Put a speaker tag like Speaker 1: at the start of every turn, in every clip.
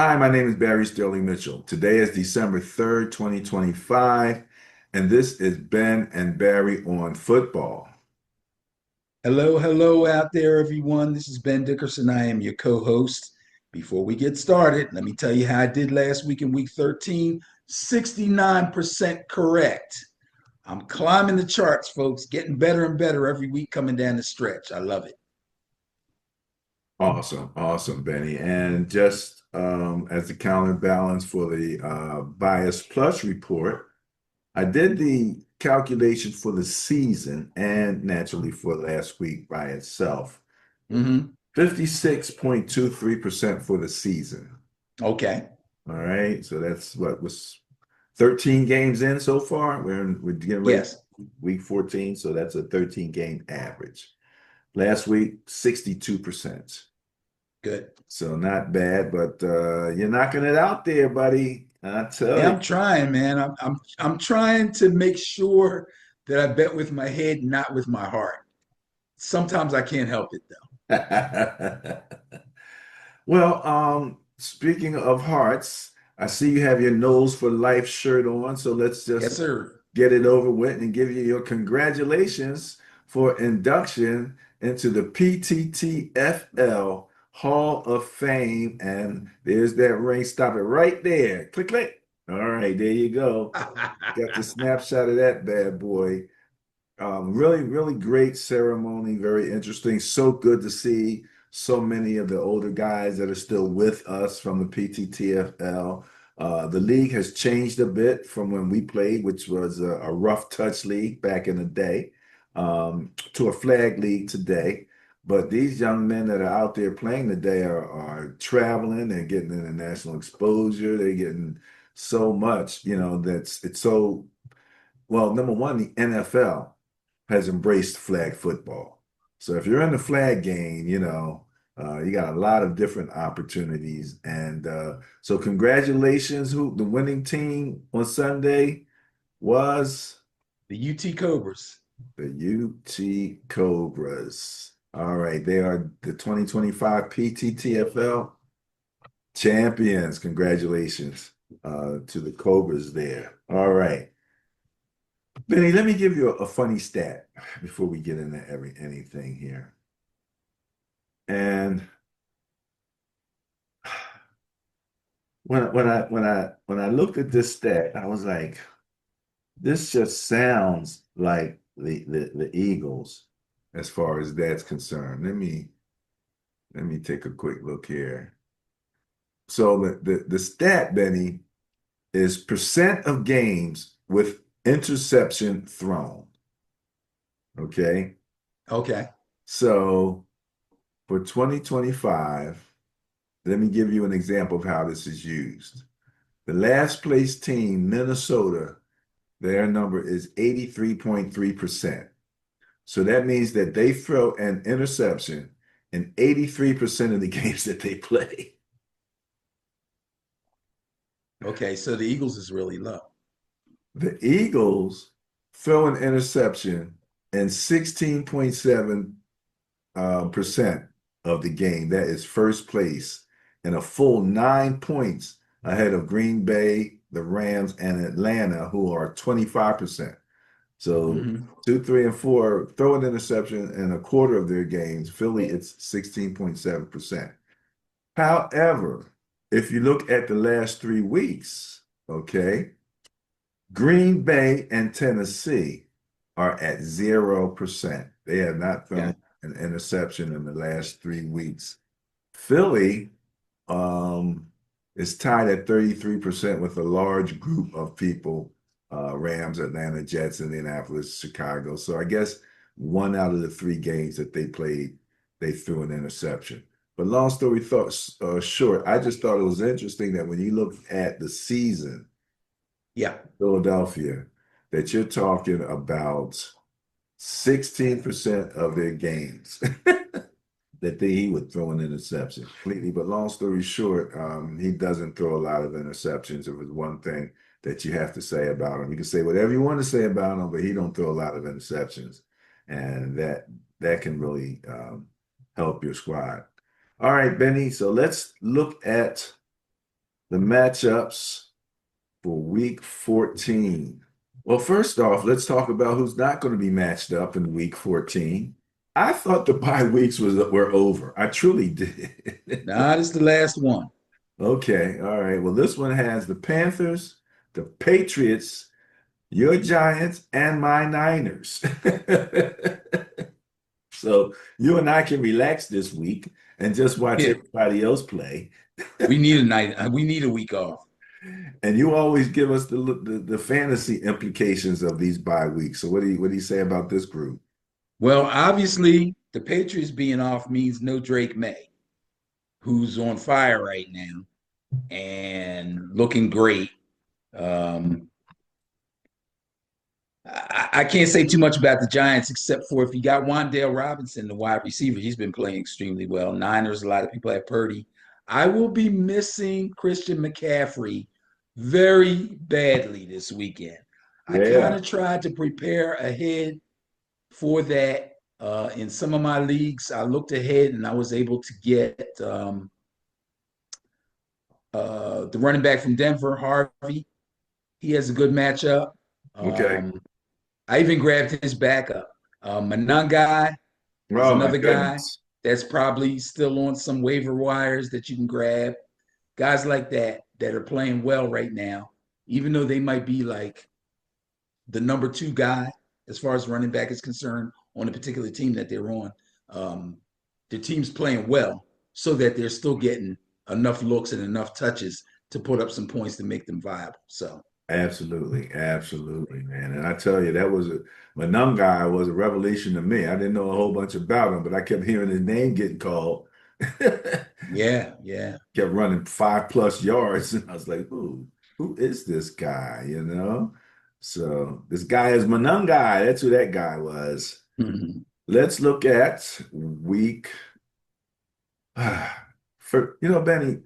Speaker 1: Hi, my name is Barry Sterling Mitchell. Today is December 3rd, 2025, and this is Ben and Barry on football.
Speaker 2: Hello, hello out there, everyone. This is Ben Dickerson. I am your co host. Before we get started, let me tell you how I did last week in week 13. 69% correct. I'm climbing the charts, folks, getting better and better every week coming down the stretch. I love it.
Speaker 1: Awesome, awesome, Benny. And just as a counterbalance for the Bias Plus report, I did the calculation for the season and naturally for last week by itself.
Speaker 2: Hmm.
Speaker 1: 56.23% for the season.
Speaker 2: Okay.
Speaker 1: All right. So that's what was 13 games in so far. We're getting ready
Speaker 2: Yes.
Speaker 1: for week 14, so that's a 13 game average. Last week, 62%.
Speaker 2: Good.
Speaker 1: So not bad, but you're knocking it out there, buddy. I tell
Speaker 2: Yeah,
Speaker 1: you.
Speaker 2: I'm trying, man. I'm trying to make sure that I bet with my head, not with my heart. Sometimes I can't help it though.
Speaker 1: Well, speaking of hearts, I see you have your Nose for Life shirt on, so let's
Speaker 2: Yes,
Speaker 1: just
Speaker 2: sir.
Speaker 1: get it over with and give you your congratulations for induction into the PTTFL Hall of Fame. And there's that ring. Stop it right there. Click, click. All right, there you go. Got the snapshot of that bad boy. Really, really great ceremony. Very interesting. So good to see so many of the older guys that are still with us from the PTTFL. The league has changed a bit from when we played, which was a rough touch league back in the day, to a flag league today. But these young men that are out there playing today are traveling. They're getting international exposure. They're getting so much, that's it's so well, number one, the NFL has embraced flag football. So if you're in the flag game, you got a lot of different opportunities. And so congratulations, who the winning team on Sunday was
Speaker 2: The UT Cobras.
Speaker 1: the UT Cobras. All right, they are the 2025 PTTFL champions. Congratulations to the Cobras there. All right. Benny, let me give you a funny stat before we get into anything here. And when I looked at this stat, I was like, this just sounds like the Eagles as far as that's concerned. Let me take a quick look here. So the stat, Benny, is percent of games with interception thrown. Okay.
Speaker 2: Okay.
Speaker 1: So for 2025, let me give you an example of how this is used. The last place team, Minnesota, their number is 83.3%. So that means that they throw an interception in 83% of the games that they play.
Speaker 2: Okay. So the Eagles is really low.
Speaker 1: The Eagles throw an interception in 16.7 percent of the game. That is first place and a full 9 points ahead of Green Bay, the Rams, and Atlanta, who are 25%. So
Speaker 2: Hmm.
Speaker 1: two, three, and four throw an interception in a quarter of their games. Philly, it's 16.7%. However, if you look at the last 3 weeks, okay, Green Bay and Tennessee are at 0%. They have not thrown
Speaker 2: Okay.
Speaker 1: an interception in the last 3 weeks. Philly um, is tied at 33% with a large group of people, Rams, Atlanta, Jets, Indianapolis, Chicago. So I guess one out of the 3 games that they played, they threw an interception. But long story short, I just thought it was interesting that when you look at the season,
Speaker 2: Yeah.
Speaker 1: Philadelphia, that you're talking about 16% of their games that he would throw an interception completely. But long story short, he doesn't throw a lot of interceptions. If it's one thing that you have to say about him, you can say whatever you want to say about him, but he don't throw a lot of interceptions, and that can really help your squad. All right, Benny. So let's look at the matchups for week 14. Well, first off, let's talk about who's not going to be matched up in week 14. I thought the bye weeks were over. I truly did.
Speaker 2: Now, this is the last one.
Speaker 1: Okay, all right. Well, this one has the Panthers, the Patriots, your Giants, and my Niners. So you and I can relax this week and just watch
Speaker 2: Yeah,
Speaker 1: everybody else play.
Speaker 2: we need a night. We need a week off.
Speaker 1: And you always give us the fantasy implications of these bye weeks. So what do you say about this group?
Speaker 2: Well, obviously, the Patriots being off means no Drake May, who's on fire right now and looking great. Um, I can't say too much about the Giants except for if you got Wan'Dale Robinson, the wide receiver, he's been playing extremely well. Niners, a lot of people have Purdy. I will be missing Christian McCaffrey very badly this weekend. I kind
Speaker 1: Yeah.
Speaker 2: of tried to prepare ahead for that in some of my leagues. I looked ahead and I was able to get the running back from Denver, Harvey. He has a good matchup.
Speaker 1: Okay.
Speaker 2: I even grabbed his backup. Manungai is
Speaker 1: Oh my
Speaker 2: another guy
Speaker 1: goodness.
Speaker 2: that's probably still on some waiver wires that you can grab. Guys like that are playing well right now, even though they might be like the number two guy as far as running back is concerned on a particular team that they're on. Um, the team's playing well so that they're still getting enough looks and enough touches to put up some points to make them viable. So
Speaker 1: Absolutely, absolutely, man. And I tell you, that was a Manum guy was a revelation to me. I didn't know a whole bunch about him, but I kept hearing his name getting called.
Speaker 2: yeah, yeah.
Speaker 1: Kept running 5+ yards, and I was like, who is this guy? You know? So this guy is Manum guy. That's who that guy was.
Speaker 2: Mhm.
Speaker 1: Let's look at week for Benny,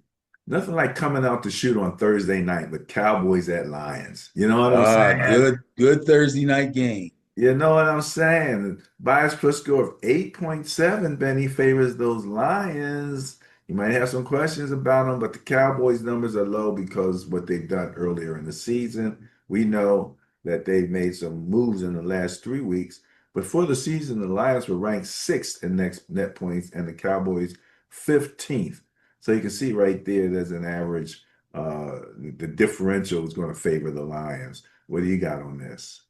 Speaker 1: nothing like coming out to shoot on Thursday night with Cowboys at Lions. You know what I'm saying?
Speaker 2: Good Thursday night game.
Speaker 1: You know what I'm saying? Bias plus score of 8.7, Benny favors those Lions. You might have some questions about them, but the Cowboys numbers are low because what they've done earlier in the season. We know that they've made some moves in the last 3 weeks. But for the season, the Lions were ranked sixth in next net points and the Cowboys 15th. So you can see right there, there's an average. The differential is going to favor the Lions. What do you got on this?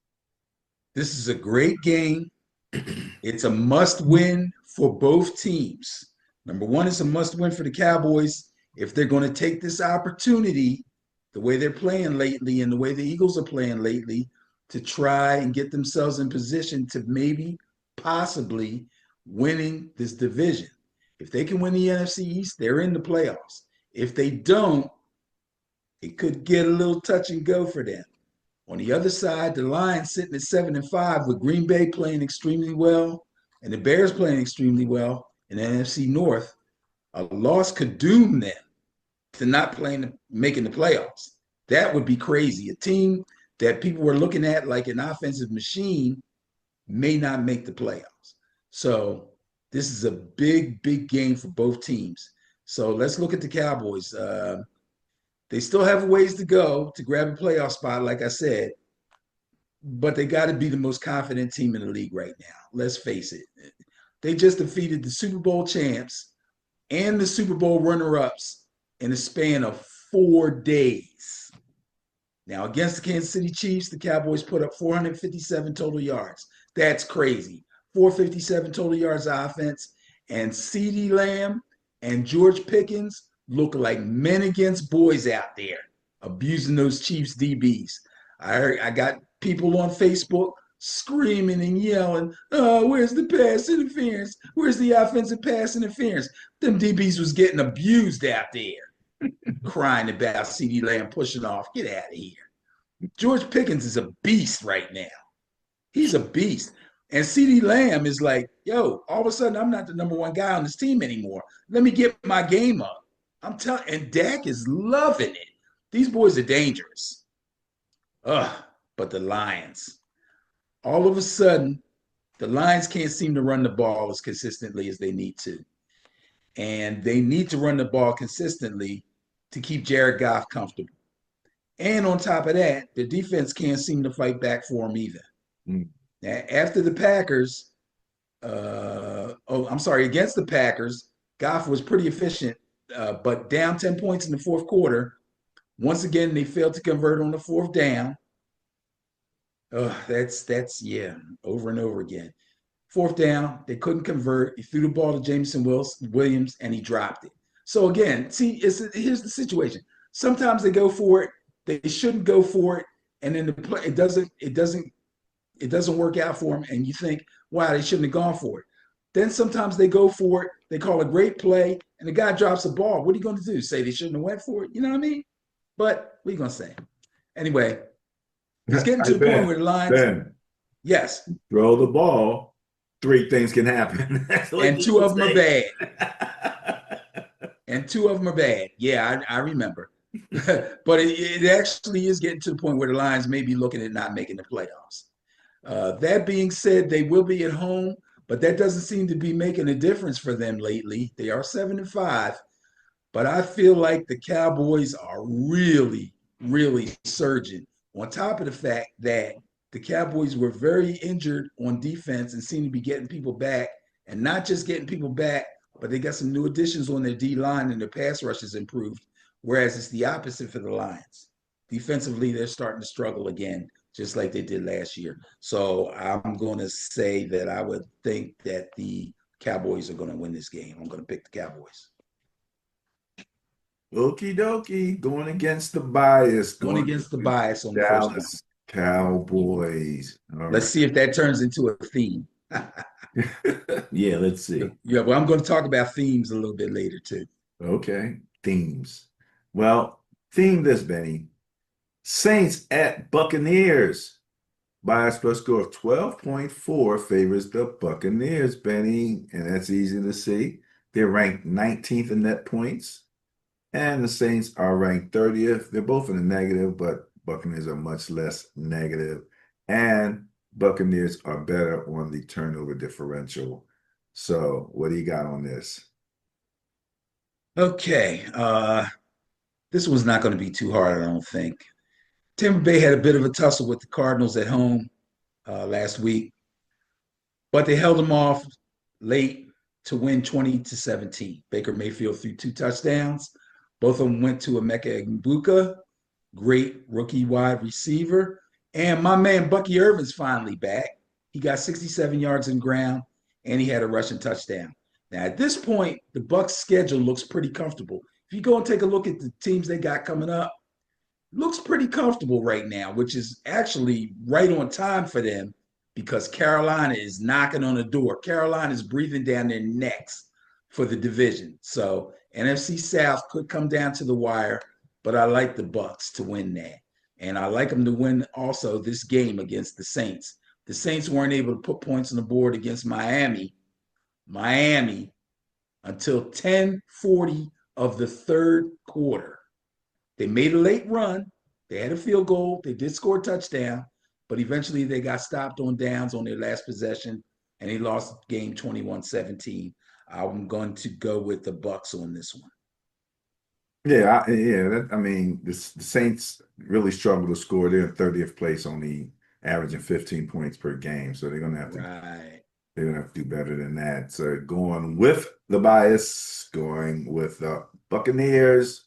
Speaker 2: This is a great game. It's a must win for both teams. Number one, it's a must win for the Cowboys if they're going to take this opportunity, the way they're playing lately and the way the Eagles are playing lately, to try and get themselves in position to maybe, possibly winning this division. If they can win the NFC East, they're in the playoffs. If they don't, it could get a little touch and go for them. On the other side, the Lions sitting at 7-5 with Green Bay playing extremely well and the Bears playing extremely well in the NFC North. A loss could doom them to not playing, making the playoffs. That would be crazy. A team that people were looking at like an offensive machine may not make the playoffs. So this is a big, big game for both teams. So let's look at the Cowboys. They still have a ways to go to grab a playoff spot, like I said, but they got to be the most confident team in the league right now. Let's face it. They just defeated the Super Bowl champs and the Super Bowl runner-ups in a span of 4 days. Now, against the Kansas City Chiefs, the Cowboys put up 457 total yards. That's crazy. 457 total yards of offense. And CeeDee Lamb and George Pickens look like men against boys out there abusing those Chiefs DBs. I got people on Facebook screaming and yelling, "Oh, where's the pass interference? Where's the offensive pass interference?" Them DBs was getting abused out there, crying about CeeDee Lamb pushing off. Get out of here. George Pickens is a beast right now. He's a beast. And CeeDee Lamb is like, yo, all of a sudden, I'm not the number one guy on this team anymore. Let me get my game up. I'm telling, and Dak is loving it. These boys are dangerous. Ugh, but the Lions, all of a sudden, the Lions can't seem to run the ball as consistently as they need to. And they need to run the ball consistently to keep Jared Goff comfortable. And on top of that, the defense can't seem to fight back for him either.
Speaker 1: Mm.
Speaker 2: Now, after the Packers, against the Packers, Goff was pretty efficient, but down 10 points in the fourth quarter. Once again, they failed to convert on the fourth down. That's over and over again. Fourth down, they couldn't convert. He threw the ball to Jameson Williams, and he dropped it. So again, see, here's the situation. Sometimes they go for it, they shouldn't go for it, and then it doesn't work out for them, and you think, wow, they shouldn't have gone for it. Then sometimes they go for it, they call a great play, and the guy drops the ball. What are you going to do? Say they shouldn't have went for it? You know what I mean? But what are you going to say? Anyway, it's getting to
Speaker 1: Hey,
Speaker 2: the point where the Lions,
Speaker 1: Ben,
Speaker 2: yes,
Speaker 1: throw the ball. Three things can happen. That's what
Speaker 2: and
Speaker 1: you
Speaker 2: two
Speaker 1: would
Speaker 2: of them are
Speaker 1: say.
Speaker 2: bad. And two of them are bad. Yeah, I remember. But it actually is getting to the point where the Lions may be looking at not making the playoffs. That being said, they will be at home, but that doesn't seem to be making a difference for them lately. They are 7-5, but I feel like the Cowboys are really, really surging. On top of the fact that the Cowboys were very injured on defense and seem to be getting people back, and not just getting people back, but they got some new additions on their D line and their pass rush has improved. Whereas it's the opposite for the Lions. Defensively, they're starting to struggle again, just like they did last year. So I'm going to say that I would think that the Cowboys are going to win this game. I'm going to pick the Cowboys.
Speaker 1: Okie dokie, going against the bias,
Speaker 2: Going
Speaker 1: going with
Speaker 2: against the
Speaker 1: the
Speaker 2: bias on the first one.
Speaker 1: Dallas Cowboys. All
Speaker 2: Let's
Speaker 1: right.
Speaker 2: see if that turns into a theme.
Speaker 1: Yeah, let's see.
Speaker 2: Yeah, well, I'm going to talk about themes a little bit later too.
Speaker 1: Okay, themes. Well, theme this, Benny. Saints at Buccaneers. Bias plus score of 12.4 favors the Buccaneers, Benny, and that's easy to see. They're ranked 19th in net points, and the Saints are ranked 30th. They're both in the negative, but Buccaneers are much less negative, and Buccaneers are better on the turnover differential. So, what do you got on this?
Speaker 2: Okay, this one's not going to be too hard, I don't think. Tampa Bay had a bit of a tussle with the Cardinals at home last week, but they held them off late to win 20-17. Baker Mayfield threw 2 touchdowns. Both of them went to Emeka Egbuka, great rookie wide receiver. And my man Bucky Irvin's finally back. He got 67 yards in ground, and he had a rushing touchdown. Now, at this point, the Bucs' schedule looks pretty comfortable. If you go and take a look at the teams they got coming up, looks pretty comfortable right now, which is actually right on time for them because Carolina is knocking on the door. Carolina is breathing down their necks for the division. So NFC South could come down to the wire, but I like the Bucs to win that. And I like them to win also this game against the Saints. The Saints weren't able to put points on the board against Miami until 10:40 of the third quarter. They made a late run. They had a field goal. They did score a touchdown, but eventually they got stopped on downs on their last possession, and they lost the game 21-17. I'm going to go with the Bucs on this one.
Speaker 1: Yeah, I mean, the Saints really struggle to score. They're in 30th place, only averaging 15 points per game. So
Speaker 2: Right.
Speaker 1: they're gonna have to do better than that. So going with the bias, going with the Buccaneers,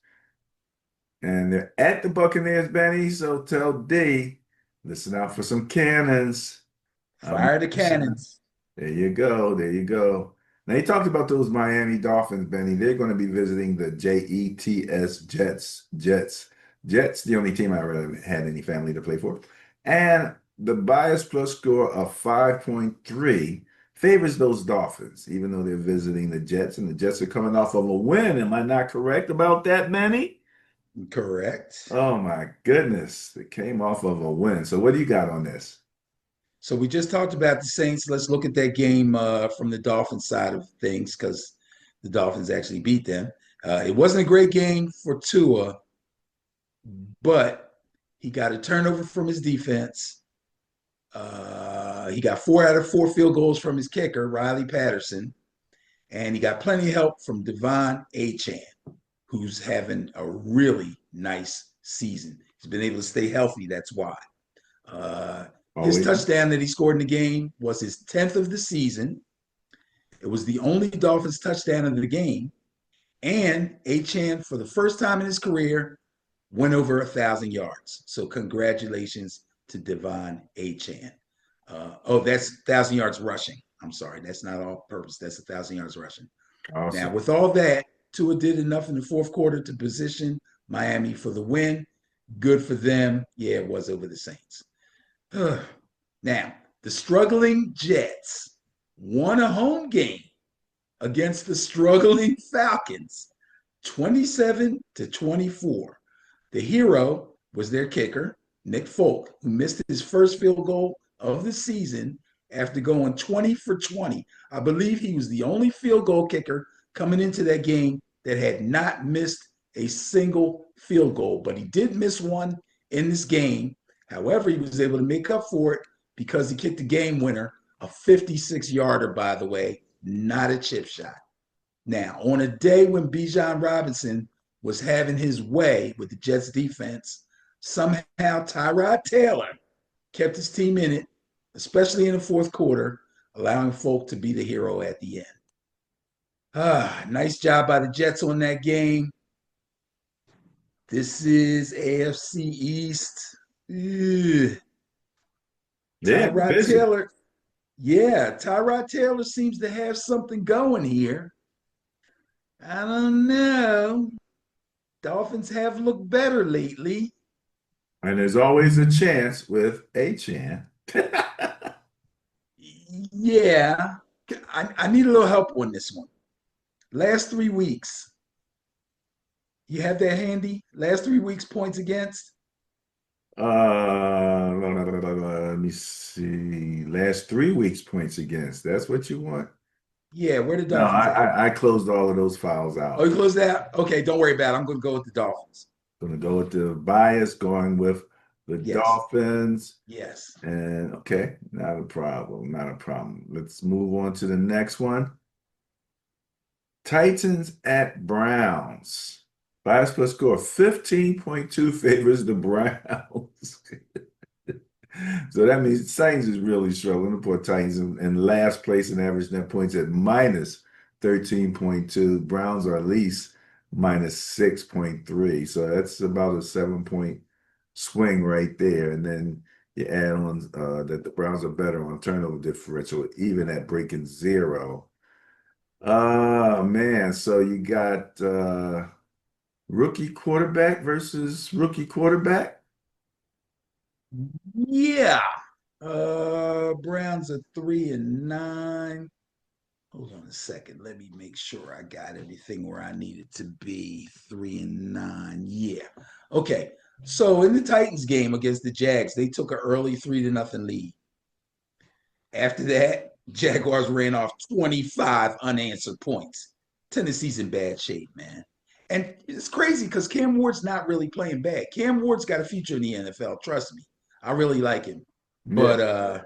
Speaker 1: and they're at the Buccaneers, Benny. So tell D, listen out for some cannons. Um,
Speaker 2: Fire the cannons.
Speaker 1: there you go. There you go. Now, you talked about those Miami Dolphins, Benny. They're going to be visiting the Jets. Jets, the only team I really had any family to play for. And the bias plus score of 5.3 favors those Dolphins, even though they're visiting the Jets, and the Jets are coming off of a win. Am I not correct about that, Benny?
Speaker 2: Correct.
Speaker 1: Oh, my goodness. They came off of a win. So, what do you got on this?
Speaker 2: So we just talked about the Saints. Let's look at that game from the Dolphins side of things because the Dolphins actually beat them. It wasn't a great game for Tua, but he got a turnover from his defense. He got 4 out of 4 field goals from his kicker, Riley Patterson, and he got plenty of help from Devon Achane. who's having a really nice season. He's been able to stay healthy. That's why. His
Speaker 1: Always.
Speaker 2: touchdown that he scored in the game was his 10th of the season. It was the only Dolphins touchdown of the game. And Achane, for the first time in his career, went over 1,000 yards. So congratulations to Devon Achane. That's 1,000 yards rushing. I'm sorry, that's not all purpose. That's 1,000 yards rushing. Now,
Speaker 1: Awesome.
Speaker 2: with all that, Tua did enough in the fourth quarter to position Miami for the win. Good for them. Yeah, it was over the Saints. Now, the struggling Jets won a home game against the struggling Falcons, 27-24. The hero was their kicker, Nick Folk, who missed his first field goal of the season after going 20 for 20. I believe he was the only field goal kicker coming into that game that had not missed a single field goal, but he did miss one in this game. However, he was able to make up for it because he kicked the game winner, a 56-yarder, by the way, not a chip shot. Now, on a day when Bijan Robinson was having his way with the Jets defense, somehow Tyrod Taylor kept his team in it, especially in the fourth quarter, allowing Folk to be the hero at the end. Nice job by the Jets on that game. This is AFC East. Ugh.
Speaker 1: Yeah,
Speaker 2: Tyrod
Speaker 1: busy.
Speaker 2: Taylor. Yeah, Tyrod Taylor seems to have something going here. I don't know. Dolphins have looked better lately.
Speaker 1: And there's always a chance with Achane.
Speaker 2: Yeah, I need a little help on this one. Last 3 weeks, you have that handy? Last 3 weeks points against?
Speaker 1: Let me see. Last 3 weeks points against. That's what you want?
Speaker 2: Yeah, where the
Speaker 1: No,
Speaker 2: Dolphins at?
Speaker 1: I closed all of those files
Speaker 2: Oh,
Speaker 1: out.
Speaker 2: you closed that? Okay, don't worry about it. I'm going to go with the Dolphins.
Speaker 1: Gonna go with the bias, going with the
Speaker 2: Yes,
Speaker 1: Dolphins.
Speaker 2: yes.
Speaker 1: And okay, not a problem. Not a problem. Let's move on to the next one. Titans at Browns. Bias plus score 15.2 favors the Browns. So that means Titans is really struggling. The poor Titans in last place in average net points at minus 13.2. Browns are at least minus 6.3. So that's about a 7 point swing right there. And then you add on that the Browns are better on turnover differential, even at breaking zero. Oh man, so you got rookie quarterback versus rookie quarterback.
Speaker 2: Yeah. Browns are 3-9. Hold on a second. Let me make sure I got everything where I need it to be. 3-9. Yeah. Okay. So in the Titans game against the Jags, they took an early 3-0 lead. After that, Jaguars ran off 25 unanswered points. Tennessee's in bad shape, man. And it's crazy because Cam Ward's not really playing bad. Cam Ward's got a future in the NFL. Trust me. I really like him.
Speaker 1: Yeah,
Speaker 2: But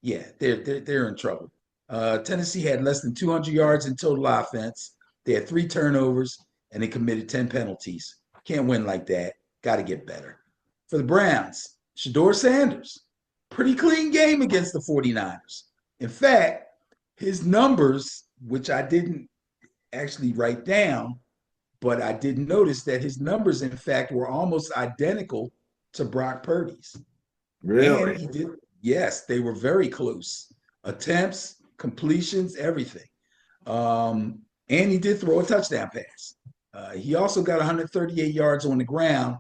Speaker 2: yeah, they're in trouble. Tennessee had less than 200 yards in total offense. They had 3 turnovers and they committed 10 penalties. Can't win like that. Got to get better. For the Browns, Shador Sanders, pretty clean game against the 49ers. In fact, his numbers, which I didn't actually write down, but I did notice that his numbers, in fact, were almost identical to Brock Purdy's. And
Speaker 1: really.
Speaker 2: he did, yes, they were very close. Attempts, completions, everything. And he did throw a touchdown pass. He also got 138 yards on the ground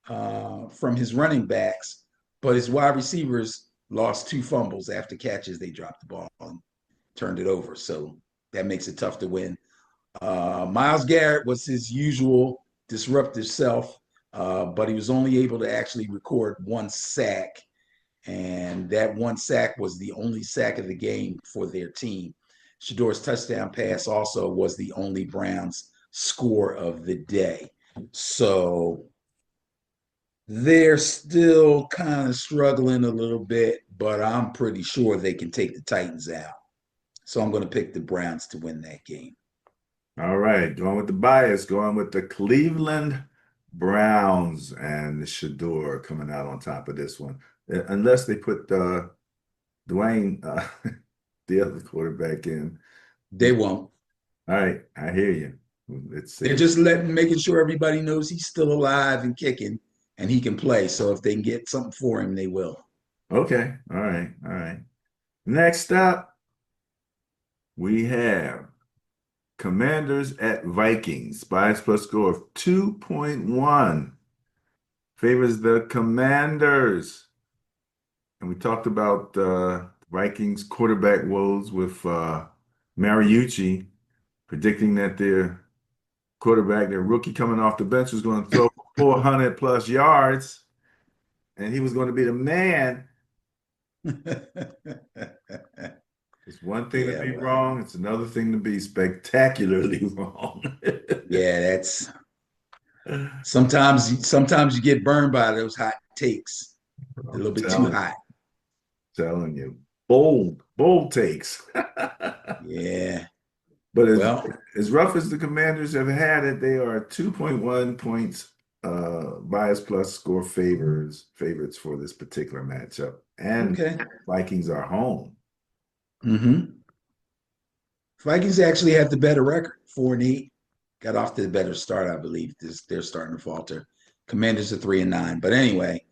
Speaker 2: from his running backs, but his wide receivers lost 2 fumbles after catches. They dropped the ball and turned it over. So that makes it tough to win. Myles Garrett was his usual disruptive self, but he was only able to actually record 1 sack. And that 1 sack was the only sack of the game for their team. Shador's touchdown pass also was the only Browns score of the day. So they're still kind of struggling a little bit, but I'm pretty sure they can take the Titans out. So I'm going to pick the Browns to win that game.
Speaker 1: All right, going with the bias, going with the Cleveland Browns and the Shador coming out on top of this one. Unless they put Dwayne, the other quarterback in.
Speaker 2: They won't.
Speaker 1: All right, I hear you. Let's
Speaker 2: They're
Speaker 1: see.
Speaker 2: just making sure everybody knows he's still alive and kicking and he can play. So if they can get something for him, they will.
Speaker 1: Okay, all right, all right. Next up, we have Commanders at Vikings. Bias plus score of 2.1 favors the Commanders. And we talked about Vikings quarterback woes with Mariucci predicting that their quarterback, their rookie coming off the bench, was going to throw 400 plus yards, and he was going to be the man. It's one thing to
Speaker 2: Yeah,
Speaker 1: be
Speaker 2: well,
Speaker 1: wrong, it's another thing to be spectacularly wrong.
Speaker 2: yeah, that's sometimes you get burned by those hot takes. A little
Speaker 1: I'm
Speaker 2: bit too
Speaker 1: telling,
Speaker 2: hot.
Speaker 1: telling you. Bold, bold takes.
Speaker 2: Yeah.
Speaker 1: But
Speaker 2: Well,
Speaker 1: as rough as the Commanders have had it, they are 2.1 points bias plus score favorites for this particular matchup. And
Speaker 2: okay.
Speaker 1: Vikings are home.
Speaker 2: Mm-hmm. Vikings actually have the better record, 4-8. Got off to the better start, I believe. They're starting to falter. Commanders are 3-9. But anyway,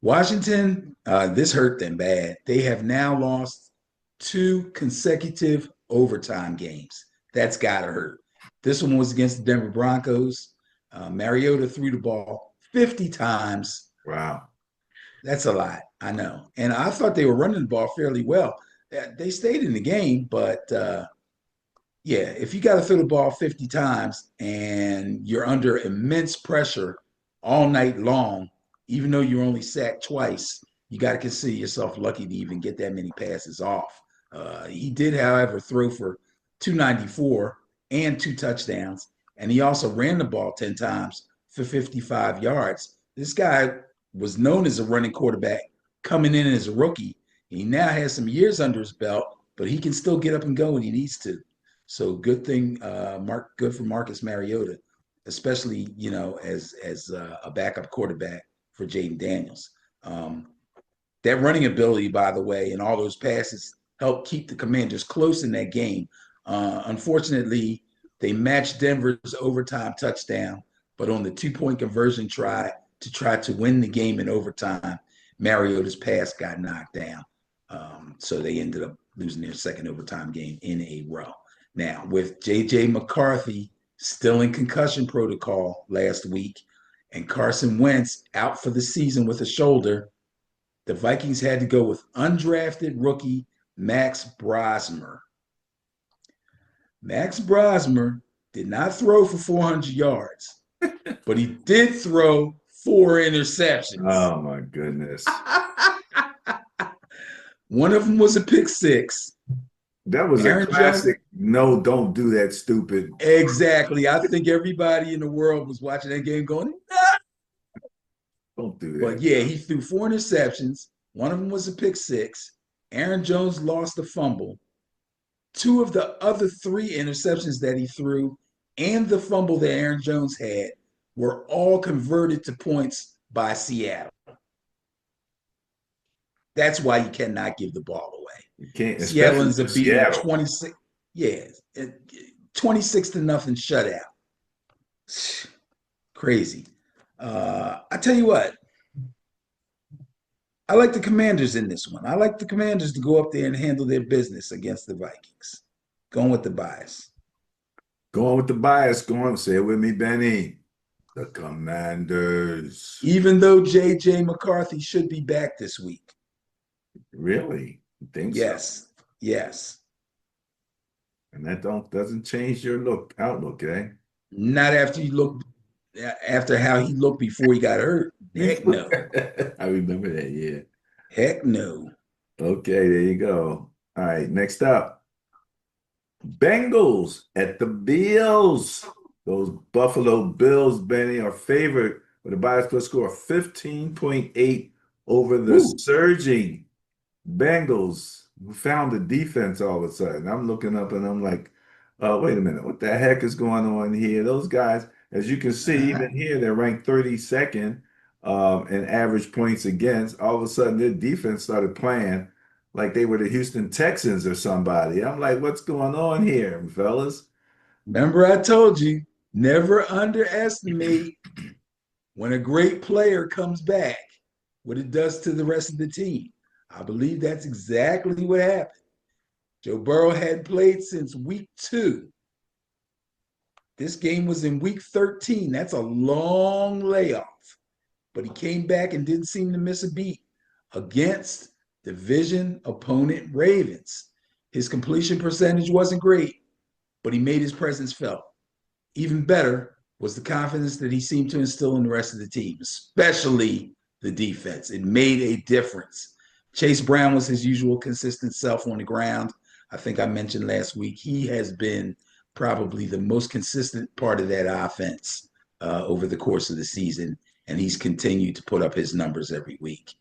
Speaker 2: Washington, this hurt them bad. They have now lost two consecutive overtime games. That's got to hurt. This one was against the Denver Broncos. Mariota threw the ball 50 times.
Speaker 1: Wow.
Speaker 2: That's a lot, I know. And I thought they were running the ball fairly well. They stayed in the game, but yeah, if you got to throw the ball 50 times and you're under immense pressure all night long, even though you're only sacked twice, you got to consider yourself lucky to even get that many passes off. He did, however, throw for 294 and two touchdowns, and he also ran the ball 10 times for 55 yards. This guy was known as a running quarterback coming in as a rookie. He now has some years under his belt, but he can still get up and go when he needs to. So good thing, good for Marcus Mariota, especially as a backup quarterback for Jaden Daniels. That running ability, by the way, and all those passes helped keep the Commanders close in that game. Unfortunately, they matched Denver's overtime touchdown, but on the 2-point conversion try to win the game in overtime, Mariota's pass got knocked down. So they ended up losing their second overtime game in a row. Now, with J.J. McCarthy still in concussion protocol last week and Carson Wentz out for the season with a shoulder, the Vikings had to go with undrafted rookie Max Brosmer. Max Brosmer did not throw for 400 yards, but he did throw 4 interceptions.
Speaker 1: Oh my goodness.
Speaker 2: One of them was a pick six.
Speaker 1: That was a
Speaker 2: Aaron Jones,
Speaker 1: classic. No, don't do that, stupid.
Speaker 2: exactly. I think everybody in the world was watching that game going, no.
Speaker 1: Don't do
Speaker 2: But
Speaker 1: that.
Speaker 2: yeah, he threw 4 interceptions. One of them was a pick six. Aaron Jones lost a fumble. Two of the other 3 interceptions that he threw and the fumble that Aaron Jones had were all converted to points by Seattle. That's why you cannot give the ball away.
Speaker 1: You can't,
Speaker 2: Seattle
Speaker 1: especially
Speaker 2: ends
Speaker 1: for
Speaker 2: up beating them
Speaker 1: Seattle.
Speaker 2: 26. Yeah, 26-0 shutout. Crazy. I tell you what, I like the Commanders in this one. I like the Commanders to go up there and handle their business against the Vikings. Going with the bias.
Speaker 1: Going with the bias, going, say it with me, Benny. The Commanders.
Speaker 2: Even though J.J. McCarthy should be back this week.
Speaker 1: Really? You think so?
Speaker 2: Yes. Yes.
Speaker 1: And that doesn't change your outlook, eh?
Speaker 2: Not after you look after how he looked before he got hurt. Heck no.
Speaker 1: I remember that, yeah.
Speaker 2: Heck no.
Speaker 1: Okay, there you go. All right, next up. Bengals at the Bills. Those Buffalo Bills, Benny, are favored with a bias plus score of 15.8 over the
Speaker 2: Woo.
Speaker 1: surging Bengals, who found the defense all of a sudden. I'm looking up and I'm like, Wait a minute. What the heck is going on here? Those guys, as you can see,
Speaker 2: Uh-huh.
Speaker 1: even here, they're ranked 32nd in average points against. All of a sudden, their defense started playing like they were the Houston Texans or somebody. I'm like, what's going on here, fellas?
Speaker 2: Remember, I told you never underestimate when a great player comes back, what it does to the rest of the team. I believe that's exactly what happened. Joe Burrow had played since week 2. This game was in week 13. That's a long layoff. But he came back and didn't seem to miss a beat against division opponent Ravens. His completion percentage wasn't great, but he made his presence felt. Even better was the confidence that he seemed to instill in the rest of the team, especially the defense. It made a difference. Chase Brown was his usual consistent self on the ground. I think I mentioned last week, he has been probably the most consistent part of that offense over the course of the season, and he's continued to put up his numbers every week.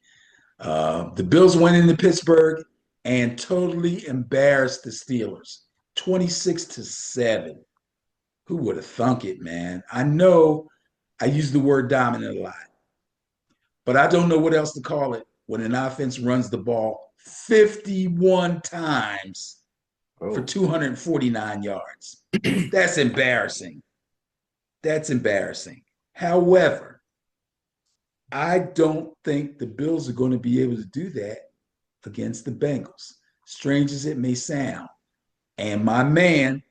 Speaker 2: The Bills went into Pittsburgh and totally embarrassed the Steelers, 26-7. Who would have thunk it, man? I know I use the word dominant a lot, but I don't know what else to call it when an offense runs the ball 51 times for
Speaker 1: Oh,
Speaker 2: 249 yards. That's embarrassing. That's embarrassing. However, I don't think the Bills are going to be able to do that against the Bengals, strange as it may sound. And my man,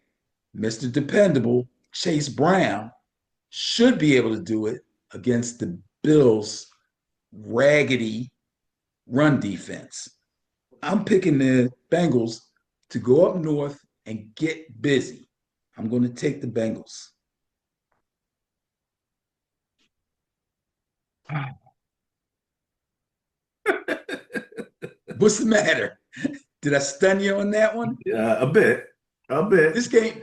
Speaker 2: Mr. Dependable, Chase Brown, should be able to do it against the Bills' raggedy run defense. I'm picking the Bengals to go up north and get busy. I'm going to take the Bengals. What's the matter? Did I stun you on that one?
Speaker 1: yeah, a bit, a bit.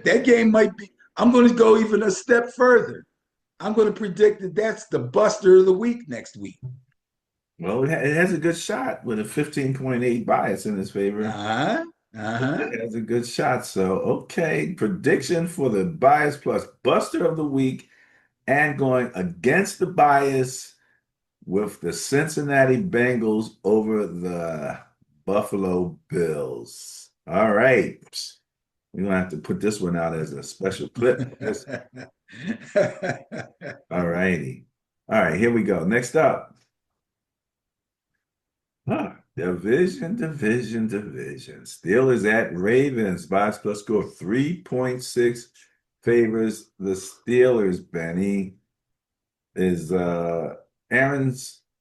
Speaker 2: That game might be. I'm going to go even a step further. I'm going to predict that that's the buster of the week next week.
Speaker 1: Well, it has a good shot with a 15.8 bias in its favor.
Speaker 2: Uh huh. Uh huh.
Speaker 1: It has a good shot. So, okay, prediction for the bias plus buster of the week and going against the bias with the Cincinnati Bengals over the Buffalo Bills. All right. We're gonna have to put this one out as a special clip. All righty. All right, here we go. Next up. Division. Steelers at Ravens. Bias plus score 3.6 favors the Steelers, Benny. Is Aaron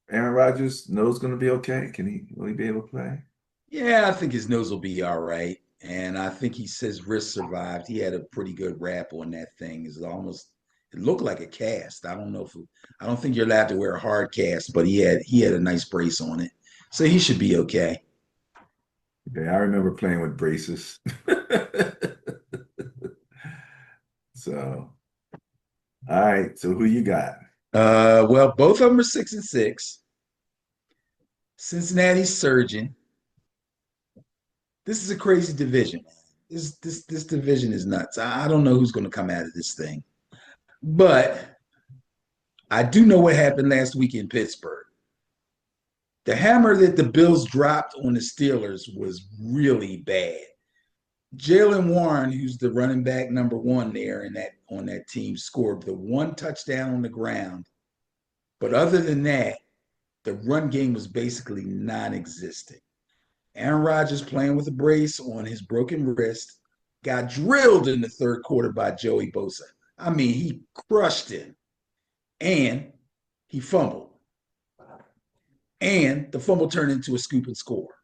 Speaker 1: Rodgers nose gonna be okay? Will he be able to play?
Speaker 2: Yeah, I think his nose will be all right. And I think he says wrist survived. He had a pretty good wrap on that thing. It looked like a cast. I don't think you're allowed to wear a hard cast, but he had a nice brace on it. So he should be okay.
Speaker 1: Okay, I remember playing with braces. So, all right. So who you got?
Speaker 2: Well, both of them are 6-6. Cincinnati's surging. This is a crazy division. This division is nuts. I don't know who's going to come out of this thing. But I do know what happened last week in Pittsburgh. The hammer that the Bills dropped on the Steelers was really bad. Jalen Warren, who's the running back number one there in that on that team, scored the one touchdown on the ground. But other than that, the run game was basically non-existent. Aaron Rodgers playing with a brace on his broken wrist got drilled in the third quarter by Joey Bosa. I mean, he crushed him and he fumbled. And the fumble turned into a scoop and score.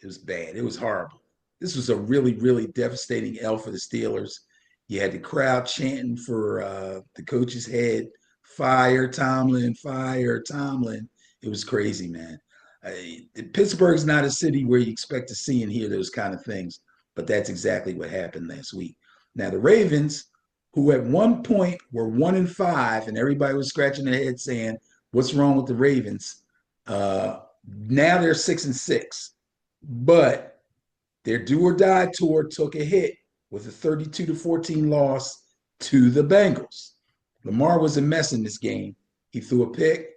Speaker 2: It was bad. It was horrible. This was a really, really devastating L for the Steelers. You had the crowd chanting for the coach's head, fire Tomlin, fire Tomlin. It was crazy, man. Pittsburgh's not a city where you expect to see and hear those kind of things, but that's exactly what happened last week. Now, the Ravens, who at one point were 1-5, and everybody was scratching their head saying, what's wrong with the Ravens? Now they're 6-6, but their do or die tour took a hit with a 32-14 loss to the Bengals. Lamar was a mess in this game. He threw a pick.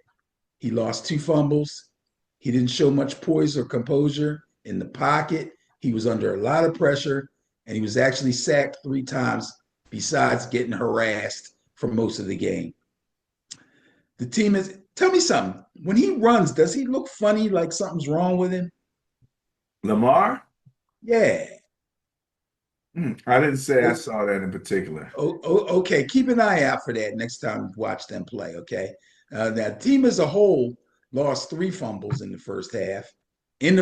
Speaker 2: He lost 2 fumbles. He didn't show much poise or composure in the pocket. He was under a lot of pressure, and he was actually sacked 3 times besides getting harassed for most of the game. The team is, tell me something. When he runs, does he look funny like something's wrong with him?
Speaker 1: Lamar?
Speaker 2: Yeah.
Speaker 1: I didn't say I
Speaker 2: Oh,
Speaker 1: saw that in particular.
Speaker 2: okay. Keep an eye out for that next time you watch them play, okay? That team as a whole lost 3 fumbles in the first half. And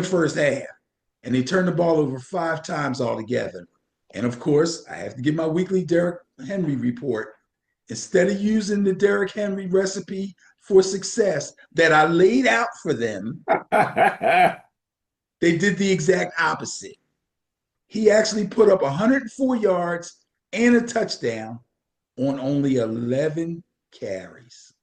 Speaker 2: they turned the ball over 5 times altogether. And of course, I have to give my weekly Derrick Henry report. Instead of using the Derrick Henry recipe for success that I laid out for them, they did the exact opposite. He actually put up 104 yards and a touchdown on only 11 carries.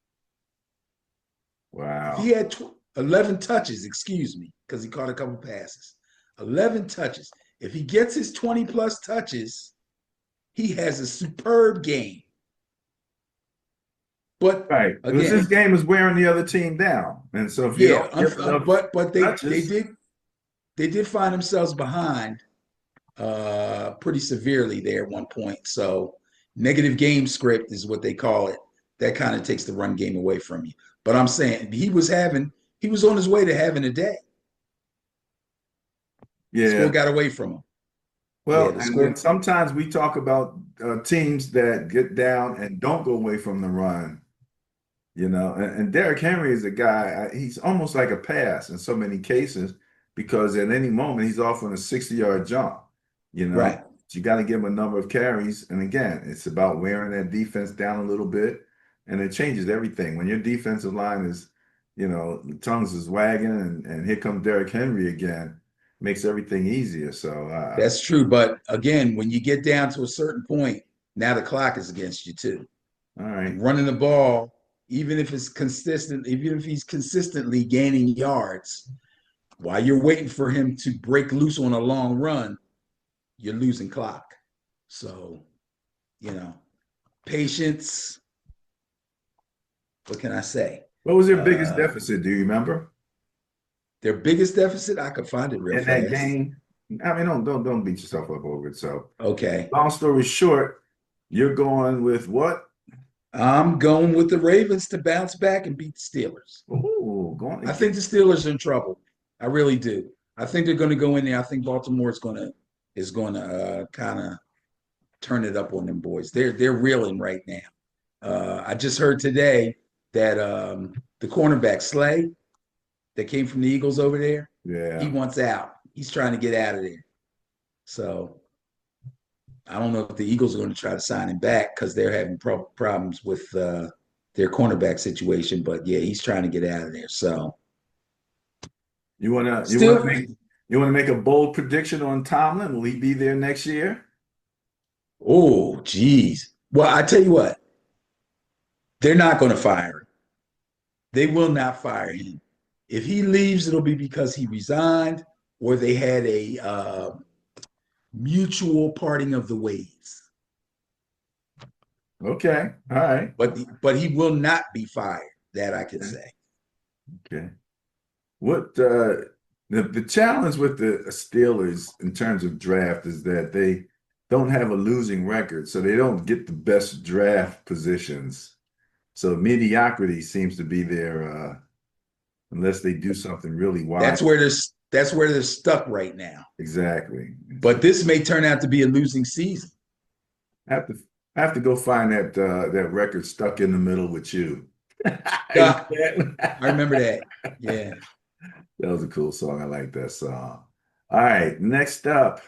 Speaker 2: If he
Speaker 1: Wow.
Speaker 2: had 11 touches, excuse me, because he caught a couple passes, 11 touches. If he gets his 20 plus touches, he has a superb game. But
Speaker 1: Right. Because this
Speaker 2: again,
Speaker 1: game is wearing the other team down. And so if you
Speaker 2: yeah,
Speaker 1: don't give enough
Speaker 2: but
Speaker 1: touches,
Speaker 2: they did find themselves behind pretty severely there at one point. So negative game script is what they call it. That kind of takes the run game away from you. But I'm saying he was on his way to having a day.
Speaker 1: yeah.
Speaker 2: Score got away from him. Yeah,
Speaker 1: Well,
Speaker 2: the
Speaker 1: and then
Speaker 2: score.
Speaker 1: sometimes we talk about teams that get down and don't go away from the run, and Derrick Henry is a guy, he's almost like a pass in so many cases because at any moment he's off on a 60-yard jump, you know.
Speaker 2: Right.
Speaker 1: So you got to give him a number of carries. And again, it's about wearing that defense down a little bit, and it changes everything. When your defensive line is, the tongues is wagging, and here comes Derrick Henry again, makes everything easier. So,
Speaker 2: That's true. But again, when you get down to a certain point, now the clock is against you too.
Speaker 1: all right.
Speaker 2: And running the ball, even if it's consistent, even if he's consistently gaining yards, while you're waiting for him to break loose on a long run, you're losing clock. So, you know, patience. What can I say?
Speaker 1: What was their biggest
Speaker 2: Uh,
Speaker 1: deficit? Do you remember
Speaker 2: their biggest deficit, I could find it real
Speaker 1: in that
Speaker 2: fast.
Speaker 1: game? I mean, don't beat yourself up over it. So,
Speaker 2: Okay.
Speaker 1: long story short, you're going with what?
Speaker 2: I'm going with the Ravens to bounce back and beat the Steelers.
Speaker 1: Oh, going
Speaker 2: I
Speaker 1: again.
Speaker 2: think the Steelers are in trouble. I really do. I think they're going to go in there. I think Baltimore is going to kind of turn it up on them boys. They're reeling right now. I just heard today that the cornerback Slay that came from the Eagles over there, he
Speaker 1: Yeah.
Speaker 2: wants out. He's trying to get out of there. So I don't know if the Eagles are going to try to sign him back because they're having problems with their cornerback situation. But yeah, he's trying to get out of there. So
Speaker 1: You wanna you wanna
Speaker 2: still,
Speaker 1: make you wanna make a bold prediction on Tomlin? Will he be there next year?
Speaker 2: oh, geez. Well, I tell you what, they're not going to fire him. They will not fire him. If he leaves, it'll be because he resigned or they had a mutual parting of the ways.
Speaker 1: Okay. All right.
Speaker 2: But he will not be fired. That I can
Speaker 1: Okay.
Speaker 2: say.
Speaker 1: Okay. What the challenge with the Steelers in terms of draft is that they don't have a losing record, so they don't get the best draft positions. So mediocrity seems to be their unless they do something really
Speaker 2: That's
Speaker 1: wild.
Speaker 2: where they're that's where they're stuck right now.
Speaker 1: Exactly. So
Speaker 2: But this may turn out to be a losing season.
Speaker 1: I have to I have to go find that record stuck in the middle with you.
Speaker 2: Yeah, I
Speaker 1: That
Speaker 2: remember that. Yeah.
Speaker 1: was a cool song. I like that song. All right, next up.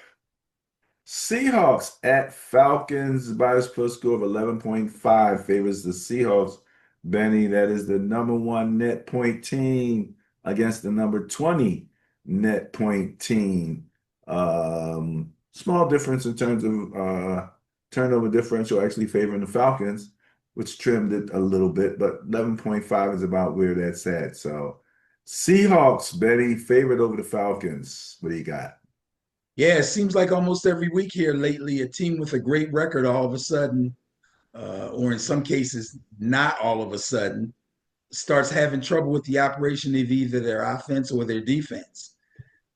Speaker 1: Seahawks at Falcons. Bias plus score of 11.5 favors the Seahawks. Benny, that is the number 1 net point team against the number 20 net point team. Small difference in terms of turnover differential actually favoring the Falcons, which trimmed it a little bit, but 11.5 is about where that's at. So Seahawks, Benny, favorite over the Falcons. What do you got?
Speaker 2: Yeah, it seems like almost every week here lately, a team with a great record all of a sudden, or in some cases, not all of a sudden, starts having trouble with the operation of either their offense or their defense.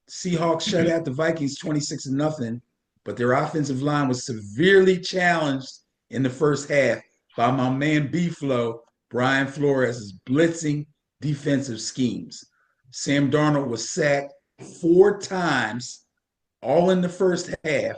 Speaker 2: Seahawks shut out the Vikings 26 to nothing, but their offensive line was severely challenged in the first half by my man B-Flow, Brian Flores' blitzing defensive schemes. Sam Darnold was sacked 4 times, all in the first half,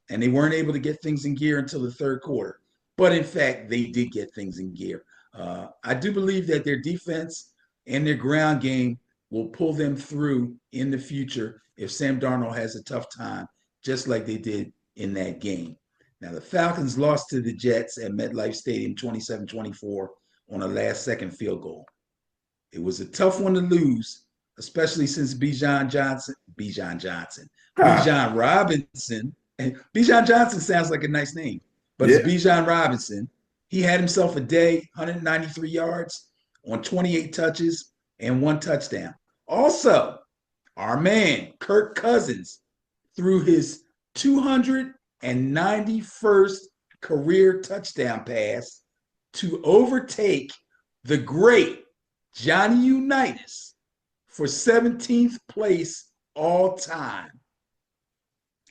Speaker 2: and they weren't able to get things in gear until the third quarter. But in fact, they did get things in gear. I do believe that their defense and their ground game will pull them through in the future if Sam Darnold has a tough time, just like they did in that game. Now, the Falcons lost to the Jets at MetLife Stadium 27-24 on a last-second field goal. It was a tough one to lose, especially since
Speaker 1: Ah,
Speaker 2: Bijan Robinson, and Bijan Johnson sounds like a nice name, but it's
Speaker 1: yeah.
Speaker 2: Bijan Robinson. He had himself a day, 193 yards on 28 touches and 1 touchdown. Also, our man, Kirk Cousins, threw his 291st career touchdown pass to overtake the great Johnny Unitas for 17th place all time.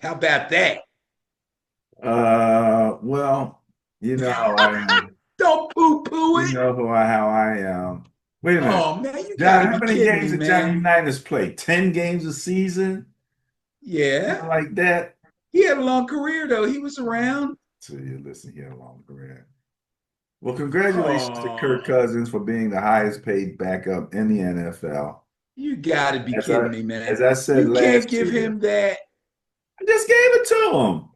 Speaker 2: How about that?
Speaker 1: Well, you know how I am.
Speaker 2: Don't poo poo
Speaker 1: You
Speaker 2: it.
Speaker 1: know how I am. Wait a minute.
Speaker 2: Oh, man, you got
Speaker 1: John,
Speaker 2: to
Speaker 1: how
Speaker 2: be
Speaker 1: many
Speaker 2: kidding
Speaker 1: games
Speaker 2: me,
Speaker 1: did Johnny
Speaker 2: man.
Speaker 1: Unitas play? 10 games a season?
Speaker 2: Yeah.
Speaker 1: Something like that?
Speaker 2: He had a long career, though. He was around.
Speaker 1: So you listen here along the career. Well, congratulations to Kirk
Speaker 2: Oh,
Speaker 1: Cousins for being the highest paid backup in the NFL.
Speaker 2: you got to be
Speaker 1: As I
Speaker 2: kidding me, man.
Speaker 1: as I said
Speaker 2: You can't
Speaker 1: last
Speaker 2: give
Speaker 1: year,
Speaker 2: him that
Speaker 1: I just gave it to him.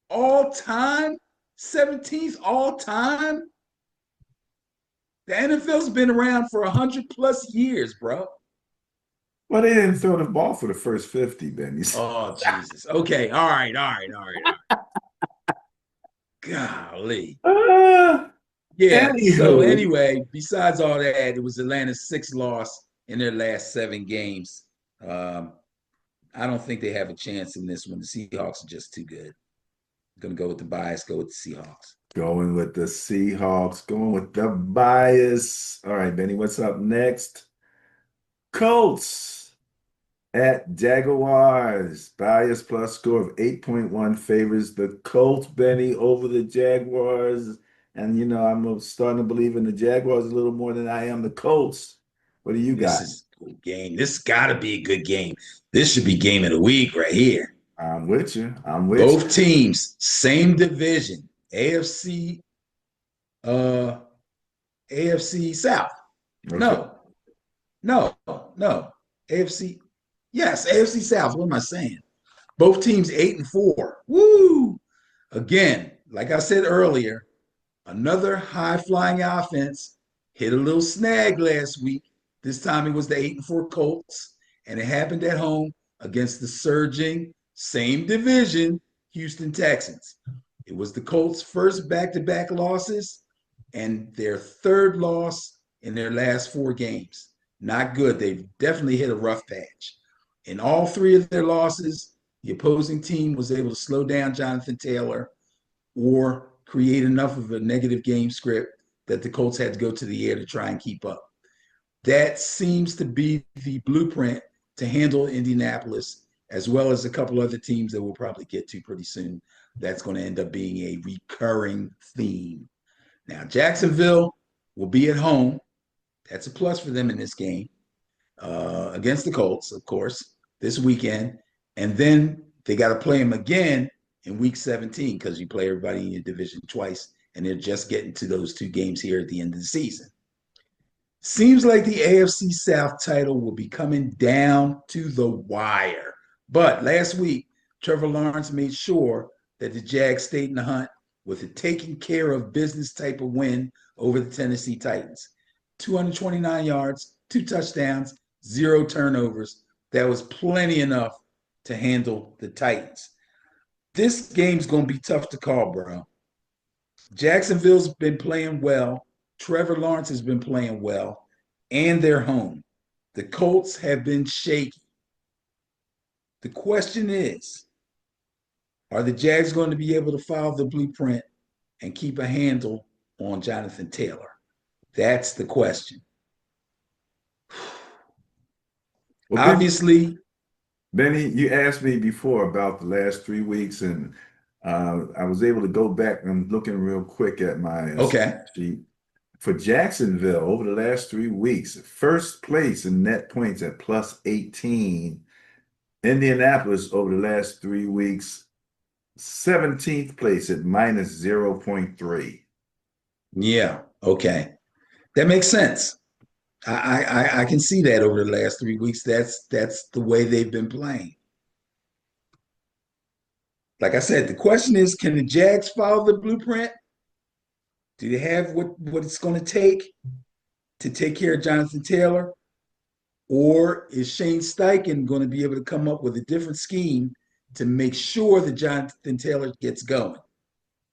Speaker 2: all time, 17th all time. The NFL's been around for 100 plus years, bro.
Speaker 1: Well, they didn't throw the ball for the first 50, Benny.
Speaker 2: Oh, Jesus. Okay. All right. All right. All right. All right. Golly.
Speaker 1: Uh,
Speaker 2: Yeah. So,
Speaker 1: Anywho,
Speaker 2: anyway, besides all that, it was Atlanta's sixth loss in their last 7 games. Um, I don't think they have a chance in this one. The Seahawks are just too good. I'm going to go with the bias, go with the Seahawks.
Speaker 1: going with the Seahawks, going with the bias. All right, Benny, what's up next? Colts at Jaguars. Bias plus score of 8.1 favors the Colts, Benny, over the Jaguars. And, I'm starting to believe in the Jaguars a little more than I am the Colts. What do you
Speaker 2: This
Speaker 1: got?
Speaker 2: is a good game. This got to be a good game. This should be game of the week right here.
Speaker 1: I'm with you. I'm with
Speaker 2: Both
Speaker 1: you.
Speaker 2: teams, same division, AFC, uh, AFC South.
Speaker 1: Okay.
Speaker 2: No, no, no. AFC, yes, AFC South. What am I saying? Both teams 8-4. Woo! Again, like I said earlier, another high flying offense hit a little snag last week. This time it was the 8-4 Colts, and it happened at home against the surging, same division, Houston Texans. It was the Colts' first back to back losses and their third loss in their last 4 games. Not good. They've definitely hit a rough patch. In all 3 of their losses, the opposing team was able to slow down Jonathan Taylor or create enough of a negative game script that the Colts had to go to the air to try and keep up. That seems to be the blueprint to handle Indianapolis, as well as a couple other teams that we'll probably get to pretty soon. That's going to end up being a recurring theme. Now, Jacksonville will be at home. That's a plus for them in this game against the Colts, of course, this weekend. And then they got to play them again in week 17 because you play everybody in your division twice. And they're just getting to those 2 games here at the end of the season. Seems like the AFC South title will be coming down to the wire. But last week, Trevor Lawrence made sure that the Jags stayed in the hunt with a taking care of business type of win over the Tennessee Titans. 229 yards, 2 touchdowns, 0 turnovers. That was plenty enough to handle the Titans. This game's going to be tough to call, bro. Jacksonville's been playing well. Trevor Lawrence has been playing well, and they're home. The Colts have been shaky. The question is, Are the Jags going to be able to follow the blueprint and keep a handle on Jonathan Taylor? That's the question.
Speaker 1: Well,
Speaker 2: Obviously,
Speaker 1: Benny, you asked me before about the last 3 weeks, and I was able to go back. I'm looking real quick at my
Speaker 2: okay.
Speaker 1: sheet for Jacksonville over the last 3 weeks. First place in net points at plus 18. Indianapolis over the last 3 weeks, 17th place at minus 0.3.
Speaker 2: Yeah, okay. That makes sense. I can see that over the last 3 weeks. That's the way they've been playing. Like I said, the question is, can the Jags follow the blueprint? Do they have what it's going to take care of Jonathan Taylor? Or is Shane Steichen going to be able to come up with a different scheme to make sure that Jonathan Taylor gets going?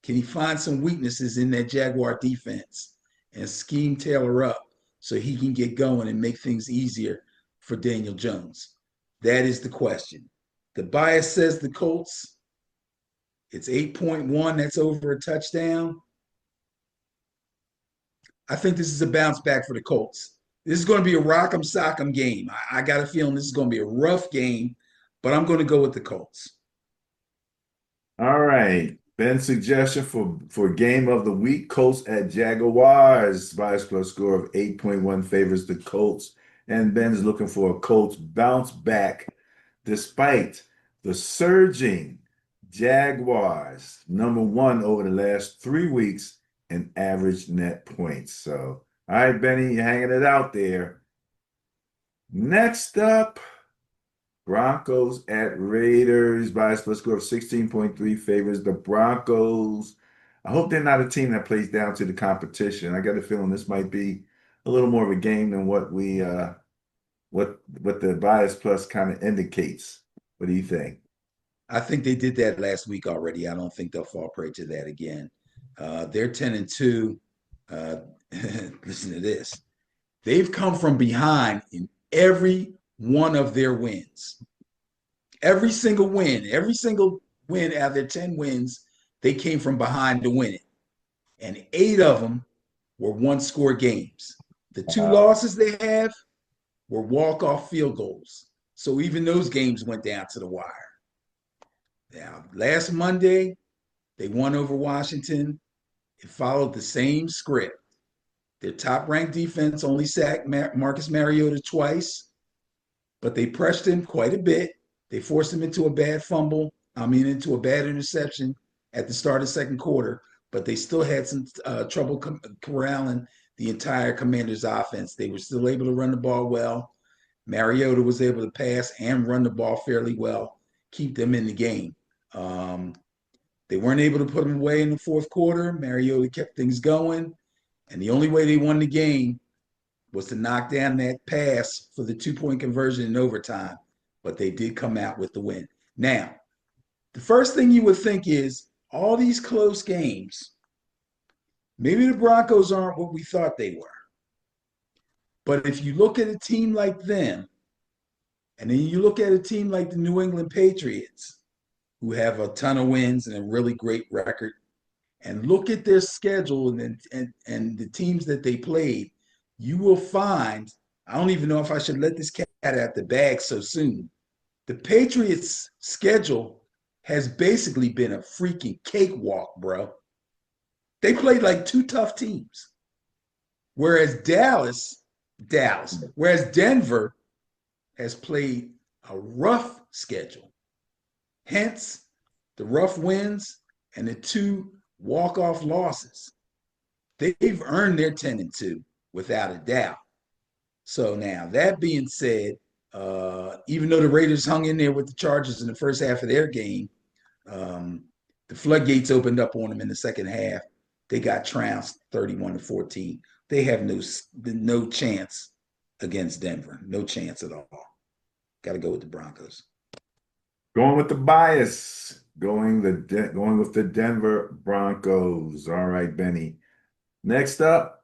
Speaker 2: Can he find some weaknesses in that Jaguar defense and scheme Taylor up so he can get going and make things easier for Daniel Jones? That is the question. The bias says the Colts. It's 8.1. That's over a touchdown. I think this is a bounce back for the Colts. This is going to be a rock'em sock'em game. I got a feeling this is going to be a rough game, but I'm going to go with the Colts.
Speaker 1: All right. Ben's suggestion for game of the week, Colts at Jaguars. Bias plus score of 8.1 favors the Colts. And Ben's looking for a Colts bounce back despite the surging Jaguars, number one over the last 3 weeks in average net points. So, all right, Benny, you're hanging it out there. Next up, Broncos at Raiders. Bias plus score of 16.3 favors the Broncos. I hope they're not a team that plays down to the competition. I got a feeling this might be a little more of a game than what the bias plus kind of indicates. What do you think?
Speaker 2: I think they did that last week already. I don't think they'll fall prey to that again. They're 10-2. Uh, listen to this. They've come from behind in every one of their wins. Every single win out of their 10 wins, they came from behind to win it. And 8 of them were one score games. The 2
Speaker 1: Wow.
Speaker 2: losses they have were walk-off field goals. So even those games went down to the wire. Now, last Monday, they won over Washington. It followed the same script. Their top ranked defense only sacked Marcus Mariota twice, but they pressed him quite a bit. They forced him into a bad fumble, into a bad interception at the start of the second quarter, but they still had some trouble corralling the entire Commanders' offense. They were still able to run the ball well. Mariota was able to pass and run the ball fairly well, keep them in the game. Um, they weren't able to put them away in the fourth quarter. Mariota kept things going. And the only way they won the game was to knock down that pass for the 2-point conversion in overtime. But they did come out with the win. Now, the first thing you would think is all these close games, maybe the Broncos aren't what we thought they were. But if you look at a team like them, and then you look at a team like the New England Patriots, who have a ton of wins and a really great record, and look at their schedule and the teams that they played, you will find, I don't even know if I should let this cat out the bag so soon. The Patriots' schedule has basically been a freaking cakewalk, bro. They played like 2 tough teams. Whereas whereas Denver has played a rough schedule. Hence, the rough wins and the 2 walk-off losses. They've earned their 10-2 without a doubt. So now, that being said, even though the Raiders hung in there with the Chargers in the first half of their game, the floodgates opened up on them in the second half. They got trounced 31-14. They have no chance against Denver. No chance at all. Got to go with the Broncos.
Speaker 1: Going with the bias, going with the Denver Broncos. All right, Benny. Next up,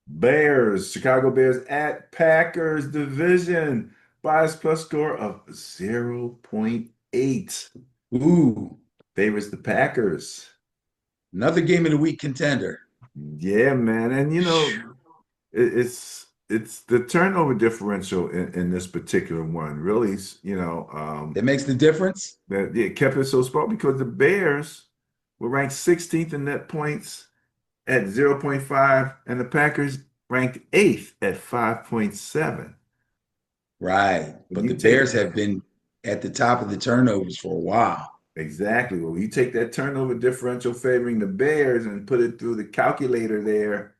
Speaker 1: Bears, Chicago Bears at Packers division. Bias plus score of 0.8.
Speaker 2: Ooh,
Speaker 1: favors the Packers.
Speaker 2: Another game of the week contender.
Speaker 1: Yeah, man. And it's the turnover differential in this particular one really,
Speaker 2: That makes the difference.
Speaker 1: that it kept it so small because the Bears were ranked 16th in net points at 0.5, and the Packers ranked 8th at 5.7.
Speaker 2: Right.
Speaker 1: When
Speaker 2: But
Speaker 1: you
Speaker 2: the
Speaker 1: take
Speaker 2: Bears have been at the top of the turnovers for a while.
Speaker 1: exactly, well, you take that turnover differential favoring the Bears and put it through the calculator there,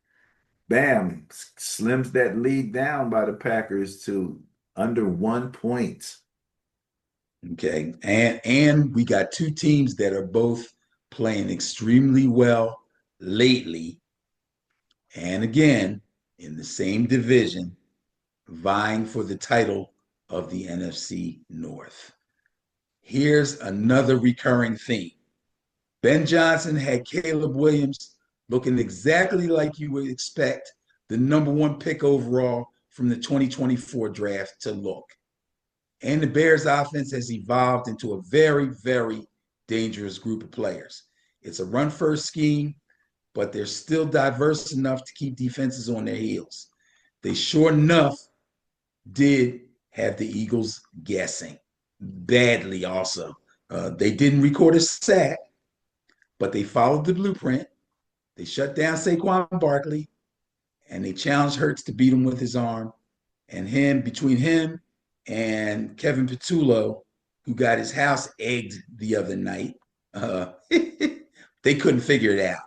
Speaker 1: bam, slims that lead down by the Packers to under 1 point.
Speaker 2: Okay. And we got two teams that are both playing extremely well lately. And again, in the same division, vying for the title of the NFC North. Here's another recurring theme. Ben Johnson had Caleb Williams looking exactly like you would expect the number one pick overall from the 2024 draft to look. And the Bears offense has evolved into a very, very dangerous group of players. It's a run first scheme, but they're still diverse enough to keep defenses on their heels. They sure enough did have the Eagles guessing badly also. They didn't record a sack, but they followed the blueprint. They shut down Saquon Barkley, and they challenged Hurts to beat him with his arm. And between him and Kevin Petullo, who got his house egged the other night, they couldn't figure it out.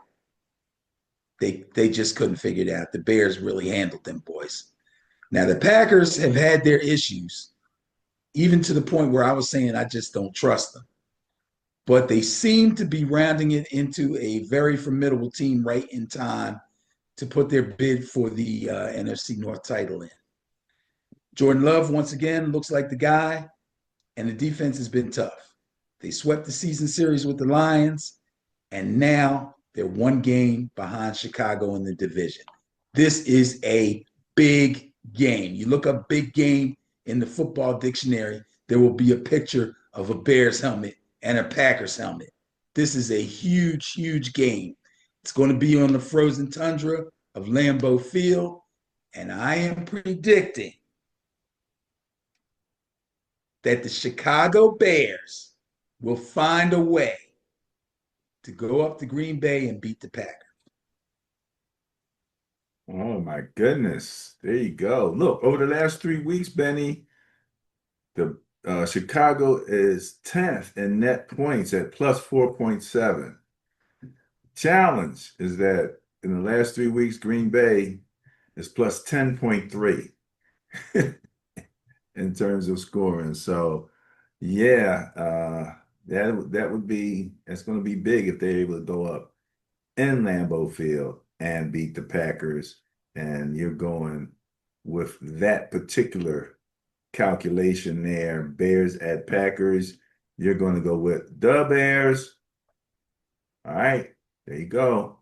Speaker 2: They just couldn't figure it out. The Bears really handled them boys. Now the Packers have had their issues, even to the point where I was saying I just don't trust them. But they seem to be rounding it into a very formidable team right in time to put their bid for the NFC North title in. Jordan Love, once again, looks like the guy, and the defense has been tough. They swept the season series with the Lions, and now they're one game behind Chicago in the division. This is a big game. You look up big game in the football dictionary, there will be a picture of a Bears helmet and a Packers helmet. This is a huge, huge game. It's going to be on the frozen tundra of Lambeau Field, and I am predicting that the Chicago Bears will find a way to go up to Green Bay and beat the Packers.
Speaker 1: Oh my goodness. There you go. Look, over the last 3 weeks, Benny, the Chicago is 10th in net points at plus 4.7. Challenge is that in the last 3 weeks, Green Bay is plus 10.3 in terms of scoring. So yeah, that would be that's going to be big if they're able to go up in Lambeau Field and beat the Packers. And you're going with that particular calculation there, Bears at Packers. You're going to go with the Bears. All right, there you go.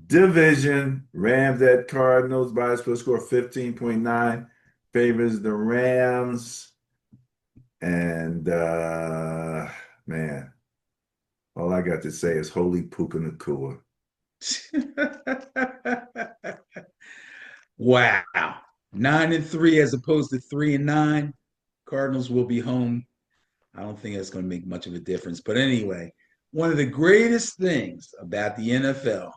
Speaker 1: Division, Rams at Cardinals by a split score 15.9 favors the Rams. And man, all I got to say is holy Puka Nakua.
Speaker 2: Wow. 9-3 as opposed to 3-9. Cardinals will be home. I don't think that's going to make much of a difference. But anyway, one of the greatest things about the NFL,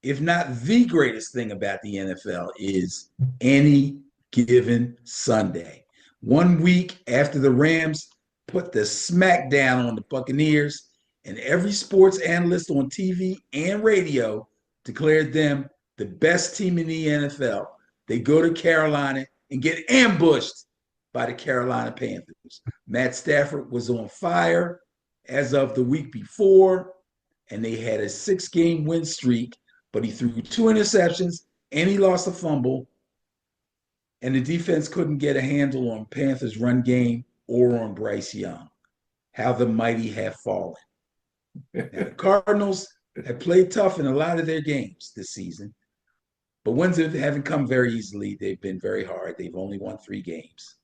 Speaker 2: if not the greatest thing about the NFL, is any given Sunday. 1 week after the Rams put the smackdown on the Buccaneers, and every sports analyst on TV and radio declared them the best team in the NFL. They go to Carolina and get ambushed by the Carolina Panthers. Matt Stafford was on fire as of the week before, and they had a 6-game win streak, but he threw 2 interceptions and he lost a fumble, and the defense couldn't get a handle on Panthers' run game or on Bryce Young. How the mighty have fallen. Now, the Cardinals have played tough in a lot of their games this season, but wins haven't come very easily. They've been very hard. They've only won 3 games.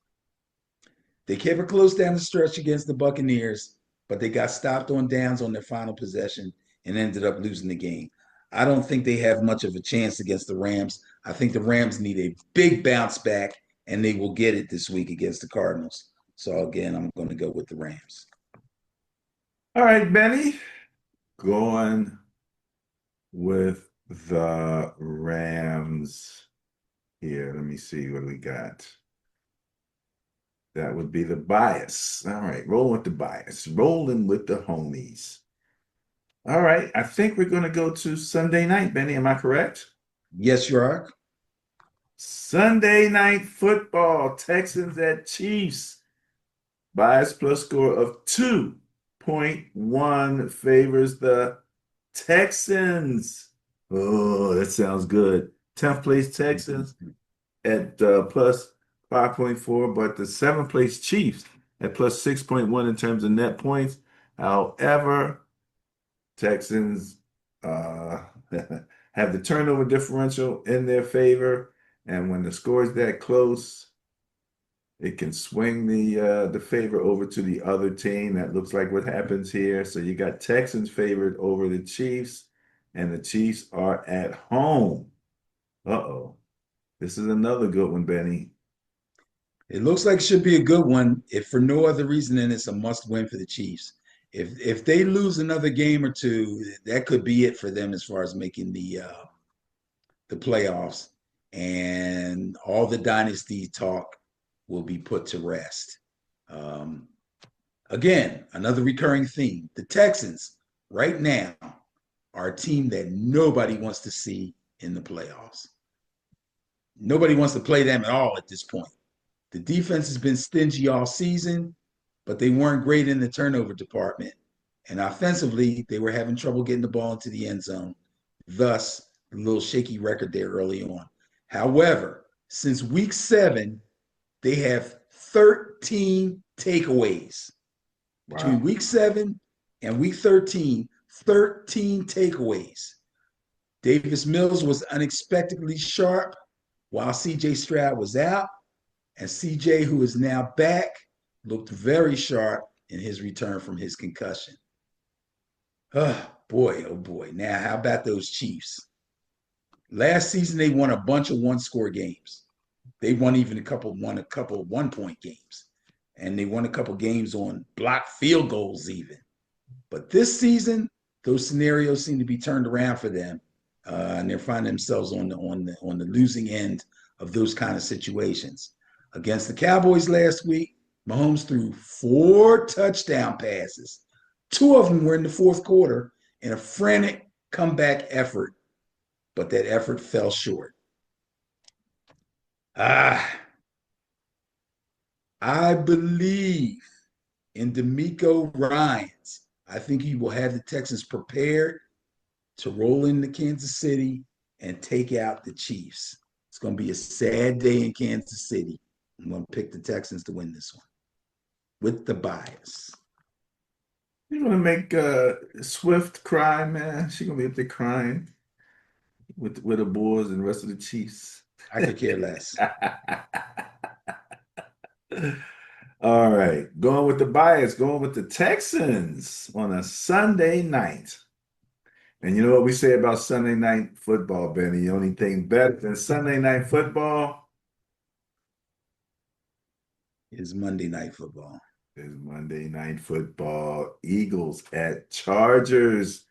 Speaker 2: They kept it close down the stretch against the Buccaneers, but they got stopped on downs on their final possession and ended up losing the game. I don't think they have much of a chance against the Rams. I think the Rams need a big bounce back, and they will get it this week against the Cardinals. So again, I'm going to go with the Rams.
Speaker 1: All right, Benny, going with the Rams here. Let me see what we got. That would be the bias. All right, rolling with the bias, rolling with the homies. All right, I think we're going to go to Sunday night, Benny. Am I correct?
Speaker 2: Yes, you are.
Speaker 1: Sunday night football, Texans at Chiefs. Bias plus score of 2.1 favors the Texans. Oh, that sounds good. 10th place Texans at plus 5.4, but the 7th place Chiefs at plus 6.1 in terms of net points. However, Texans have the turnover differential in their favor, and when the score is that close, it can swing the favor over to the other team. That looks like what happens here. So you got Texans favored over the Chiefs, and the Chiefs are at home. Uh-oh. This is another good one, Benny.
Speaker 2: It looks like it should be a good one, if for no other reason than it's a must win for the Chiefs. If they lose another game or two, that could be it for them as far as making the playoffs, and all the dynasty talk will be put to rest. Um, Again, another recurring theme: the Texans right now are a team that nobody wants to see in the playoffs. Nobody wants to play them at all at this point. The defense has been stingy all season, but they weren't great in the turnover department. And offensively, they were having trouble getting the ball into the end zone. Thus, a little shaky record there early on. However, since week 7, they have 13 takeaways. Between
Speaker 1: Wow.
Speaker 2: week 7 and week 13, 13 takeaways. Davis Mills was unexpectedly sharp while CJ Stroud was out. And CJ, who is now back, looked very sharp in his return from his concussion. Oh boy, oh boy. Now, how about those Chiefs? Last season, they won a bunch of one-score games. They won a couple one-point games. And they won a couple games on blocked field goals even. But this season, those scenarios seem to be turned around for them. And they're finding themselves on the losing end of those kind of situations. Against the Cowboys last week, Mahomes threw 4 touchdown passes. 2 of them were in the fourth quarter in a frantic comeback effort, but that effort fell short. I believe in D'Amico Ryans. I think he will have the Texans prepared to roll into Kansas City and take out the Chiefs. It's going to be a sad day in Kansas City. I'm going to pick the Texans to win this one with the bias.
Speaker 1: You're gonna make Swift cry, man. She's gonna be up there crying with the Bulls and the rest of the Chiefs.
Speaker 2: I could care less.
Speaker 1: All right, going with the bias, going with the Texans on a Sunday night. And you know what we say about Sunday night football, Benny? The only thing better than Sunday night football
Speaker 2: Is Monday Night Football.
Speaker 1: is Monday night football. Eagles at Chargers.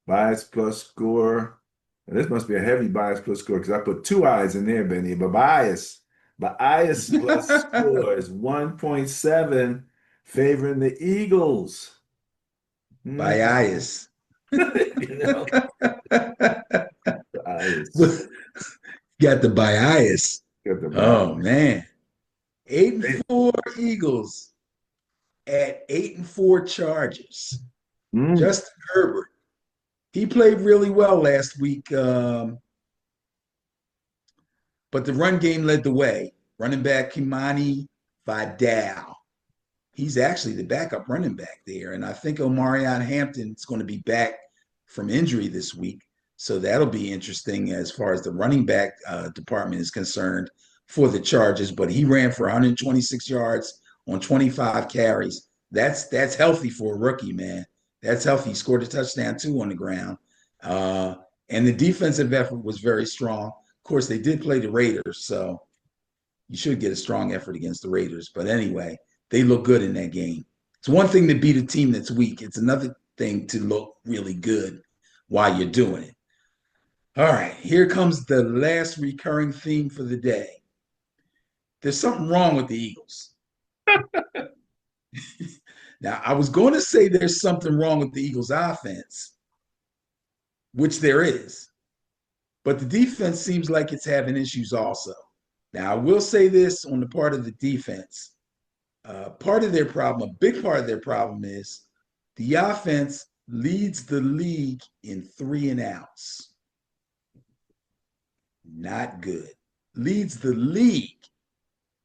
Speaker 1: Bias plus score. And this must be a heavy bias plus score because I put 2 eyes in there, Benny. But bias plus score is 1.7 favoring the Eagles.
Speaker 2: Bias.
Speaker 1: You know, bias.
Speaker 2: Got the bias.
Speaker 1: Got the
Speaker 2: Oh
Speaker 1: bias.
Speaker 2: man. 8-4 Eagles at 8-4 Chargers.
Speaker 1: Mm.
Speaker 2: Justin Herbert. He played really well last week, but the run game led the way. Running back Kimani Vidal. He's actually the backup running back there. And I think Omarion Hampton is going to be back from injury this week. So that'll be interesting as far as the running back department is concerned for the Chargers. But he ran for 126 yards on 25 carries. That's healthy for a rookie, man. That's healthy. He scored a touchdown too on the ground. Uh, and the defensive effort was very strong. Of course, they did play the Raiders, so you should get a strong effort against the Raiders. But anyway, they look good in that game. It's one thing to beat a team that's weak. It's another thing to look really good while you're doing it. All right, here comes the last recurring theme for the day. There's something wrong with the Eagles. Now, I was going to say there's something wrong with the Eagles' offense, which there is, but the defense seems like it's having issues also. Now, I will say this on the part of the defense. Part of their problem, a big part of their problem is the offense leads the league in 3-and-outs. Not good. Leads the league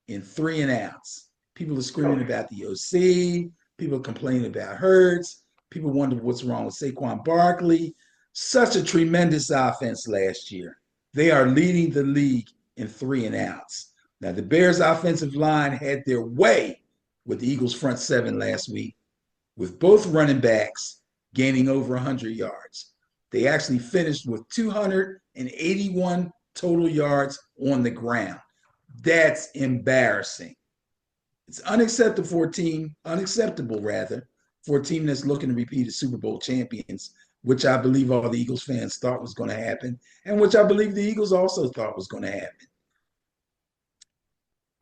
Speaker 2: in 3-and-outs. People are screaming about the OC. People are complaining about Hurts. People wonder what's wrong with Saquon Barkley. Such a tremendous offense last year. They are leading the league in 3-and-outs. Now, the Bears' offensive line had their way with the Eagles' front seven last week, with both running backs gaining over 100 yards. They actually finished with 281 total yards on the ground. That's embarrassing. It's unacceptable for a team that's looking to repeat as Super Bowl champions, which I believe all the Eagles fans thought was going to happen, and which I believe the Eagles also thought was going to happen.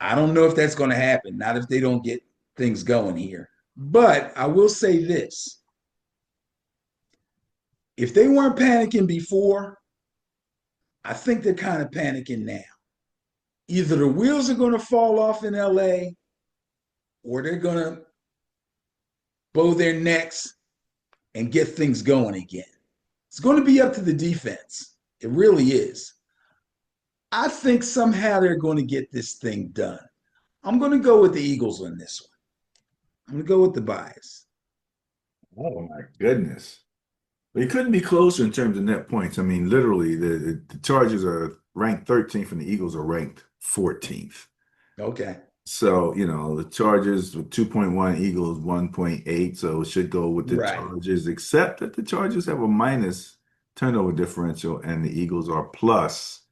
Speaker 2: I don't know if that's going to happen, not if they don't get things going here. But I will say this. If they weren't panicking before, I think they're kind of panicking now. Either the wheels are going to fall off in LA or they're going to bow their necks and get things going again. It's going to be up to the defense. It really is. I think somehow they're going to get this thing done. I'm going to go with the Eagles on this one. I'm going to go with the bias.
Speaker 1: Oh my goodness. They couldn't be closer in terms of net points. I mean, literally, the Chargers are ranked 13th and the Eagles are ranked 14th.
Speaker 2: Okay.
Speaker 1: So, the Chargers with 2.1, Eagles 1.8. So it should go with the
Speaker 2: Right.
Speaker 1: Chargers, except that the Chargers have a minus turnover differential and the Eagles are plus,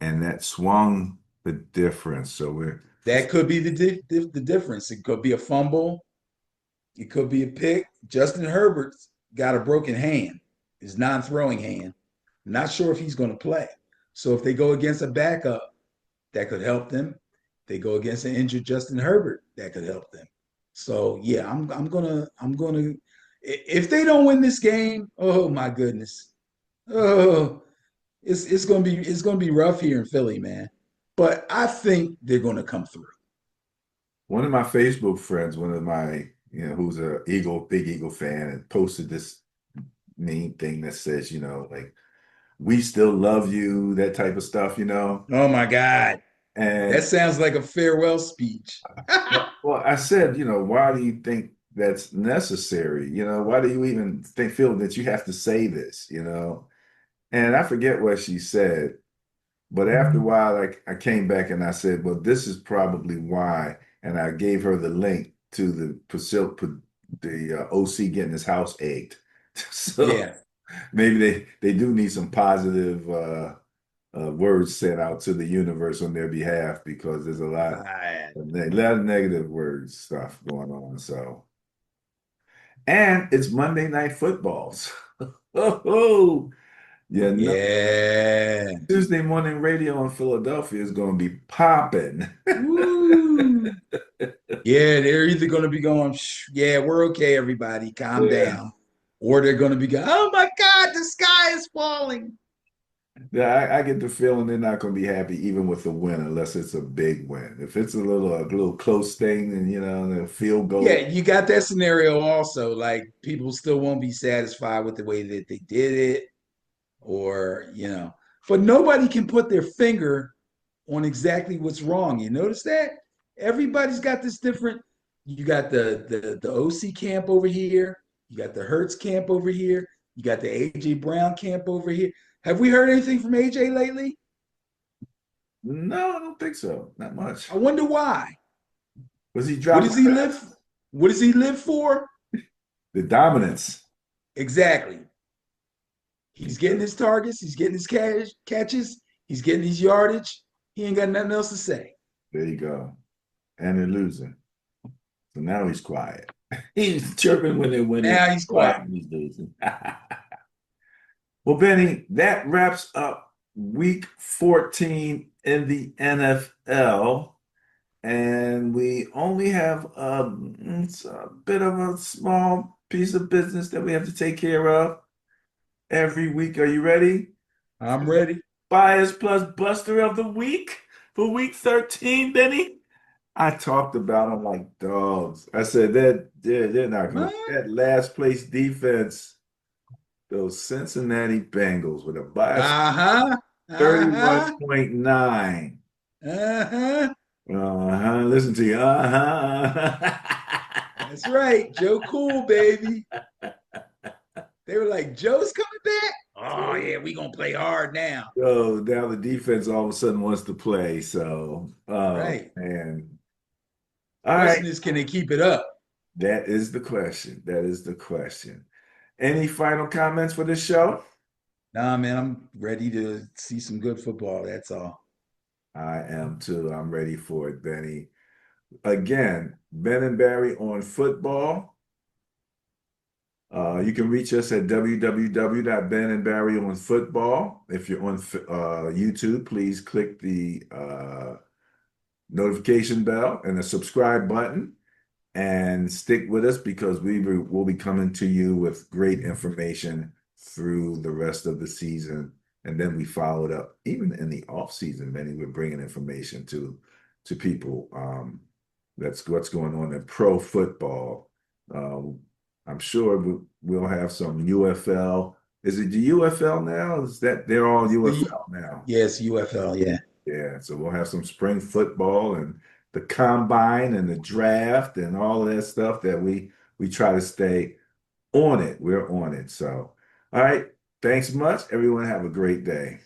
Speaker 1: and that swung the difference. So
Speaker 2: That could be the difference. It could be a fumble. It could be a pick. Justin Herbert's got a broken hand, his non-throwing hand. Not sure if he's going to play. So if they go against a backup, that could help them. If they go against an injured Justin Herbert, that could help them. So yeah, I'm gonna if they don't win this game, oh my goodness. Oh, it's gonna be rough here in Philly, man. But I think they're gonna come through.
Speaker 1: one of my Facebook friends, one of my, who's a big Eagle fan, and posted this mean thing that says, like, we still love you, that type of stuff.
Speaker 2: Oh my God. That
Speaker 1: And
Speaker 2: sounds like a farewell speech.
Speaker 1: well, I said, why do you think that's necessary? Why do you even feel that you have to say this? And I forget what she said, but after a while, like I came back and I said, well, this is probably why, and I gave her the link to the OC getting his house egged. So
Speaker 2: Yeah.
Speaker 1: maybe they do need some positive words sent out to the universe on their behalf, because there's
Speaker 2: Right.
Speaker 1: a lot of negative words stuff going on. So, and it's Monday Night Footballs. Oh, yeah, no,
Speaker 2: Yeah.
Speaker 1: Tuesday morning radio in Philadelphia is going to be popping.
Speaker 2: Woo. Yeah, they're either going to be going, yeah, we're okay, everybody, calm
Speaker 1: Yeah.
Speaker 2: down. Or they're going to be going, oh my God, the sky is falling.
Speaker 1: Yeah, I get the feeling they're not going to be happy even with the win unless it's a big win. If it's a little close thing, and the field
Speaker 2: Yeah,
Speaker 1: goal.
Speaker 2: you got that scenario also. Like people still won't be satisfied with the way that they did it, or. But nobody can put their finger on exactly what's wrong. You notice that? Everybody's got this different. You got the OC camp over here. You got the Hertz camp over here. You got the AJ Brown camp over here. Have we heard anything from AJ lately?
Speaker 1: No, I don't think so. Not
Speaker 2: I
Speaker 1: much.
Speaker 2: wonder why.
Speaker 1: Was he
Speaker 2: What
Speaker 1: dropping
Speaker 2: does he live?
Speaker 1: passes?
Speaker 2: What does he live for?
Speaker 1: The dominance.
Speaker 2: Exactly. He's getting his targets. He's getting his catches. He's getting his yardage. He ain't got nothing else to say.
Speaker 1: There you go. And they're losing. So now he's quiet. He's chirping when they're winning,
Speaker 2: Now he's quiet.
Speaker 1: quiet when he's losing. Well, Benny, that wraps up week 14 in the NFL. And we only have it's a bit of a small piece of business that we have to take care of every week. Are you ready
Speaker 2: I'm
Speaker 1: for the
Speaker 2: ready.
Speaker 1: Bias Plus Buster of the week for week 13, Benny? I talked about them like dogs. I said that they're not going to
Speaker 2: What?
Speaker 1: that last place defense, those Cincinnati Bengals with a bias
Speaker 2: Uh-huh. Uh-huh.
Speaker 1: 31.9.
Speaker 2: Uh-huh.
Speaker 1: Uh-huh. Listen to you. Uh-huh.
Speaker 2: That's right. Joe Cool, baby. They were like, Joe's coming back. Oh, yeah, we gonna play hard now.
Speaker 1: So now the defense all of a sudden wants to play. So, oh
Speaker 2: Right.
Speaker 1: man. All right.
Speaker 2: Question is, can they keep it up?
Speaker 1: That is the question. That is the question. Any final comments for this show?
Speaker 2: Nah, man, I'm ready to see some good football. That's all.
Speaker 1: I am too. I'm ready for it, Benny. Again, Ben and Barry on football. You can reach us at www.benandbarryonfootball. If you're on YouTube, please click the notification bell and the subscribe button and stick with us because will be coming to you with great information through the rest of the season. And then we followed up, even in the off season, many we're bringing information to people. That's what's going on in pro football. I'm sure we'll have some UFL. Is it the UFL now? Is that they're all
Speaker 2: The
Speaker 1: UFL now?
Speaker 2: yes, UFL, yeah.
Speaker 1: Yeah, so we'll have some spring football and the combine and the draft and all of that stuff that we try to stay on it. We're on it. So, all right. Thanks much. Everyone have a great day.